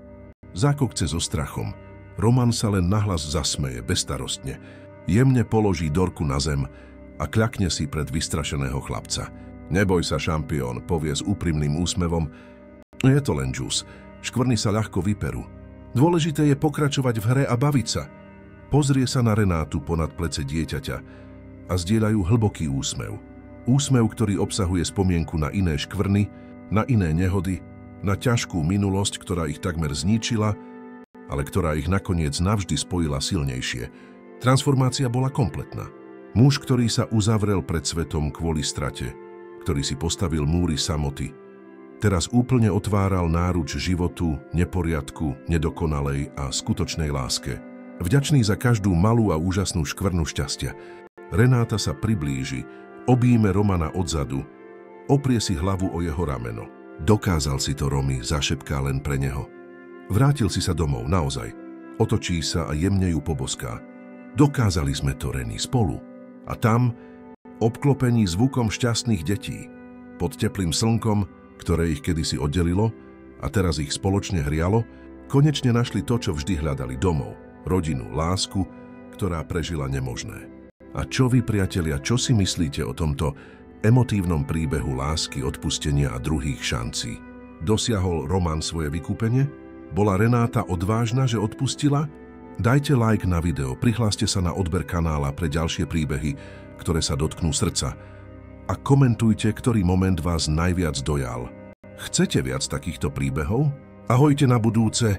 Speaker 1: Zákokce so strachom. Roman sa len nahlas zasmeje, bezstarostne. Jemne položí Dorku na zem a kľakne si pred vystrašeného chlapca. Neboj sa, šampión, povie s úprimným úsmevom. Je to len džús. Škvrny sa ľahko vyperú. Dôležité je pokračovať v hre a baviť sa. Pozrie sa na Renátu ponad plece dieťaťa a zdieľajú hlboký úsmev. Úsmev, ktorý obsahuje spomienku na iné škvrny, na iné nehody, na ťažkú minulosť, ktorá ich takmer zničila, ale ktorá ich nakoniec navždy spojila silnejšie. Transformácia bola kompletná. Muž, ktorý sa uzavrel pred svetom kvôli strate, ktorý si postavil múry samoty, teraz úplne otváral náruč životu, neporiadku, nedokonalej a skutočnej láske. Vďačný za každú malú a úžasnú škvrnu šťastia. Renáta sa priblíži, objíme Romana odzadu, oprie si hlavu o jeho rameno. Dokázal si to, Romy, zašepká len pre neho. Vrátil si sa domov, naozaj. Otočí sa a jemne ju poboská. Dokázali sme to, Reny, spolu. A tam, obklopení zvukom šťastných detí, pod teplým slnkom, ktoré ich kedysi oddelilo a teraz ich spoločne hrialo, konečne našli to, čo vždy hľadali: domov, rodinu, lásku, ktorá prežila nemožné. A čo vy, priatelia, čo si myslíte o tomto emotívnom príbehu lásky, odpustenia a druhých šancí? Dosiahol Roman svoje vykúpenie? Bola Renáta odvážna, že odpustila? Dajte like na video, prihláste sa na odber kanála pre ďalšie príbehy, ktoré sa dotknú srdca. A komentujte, ktorý moment vás najviac dojal. Chcete viac takýchto príbehov? Ahojte na budúce.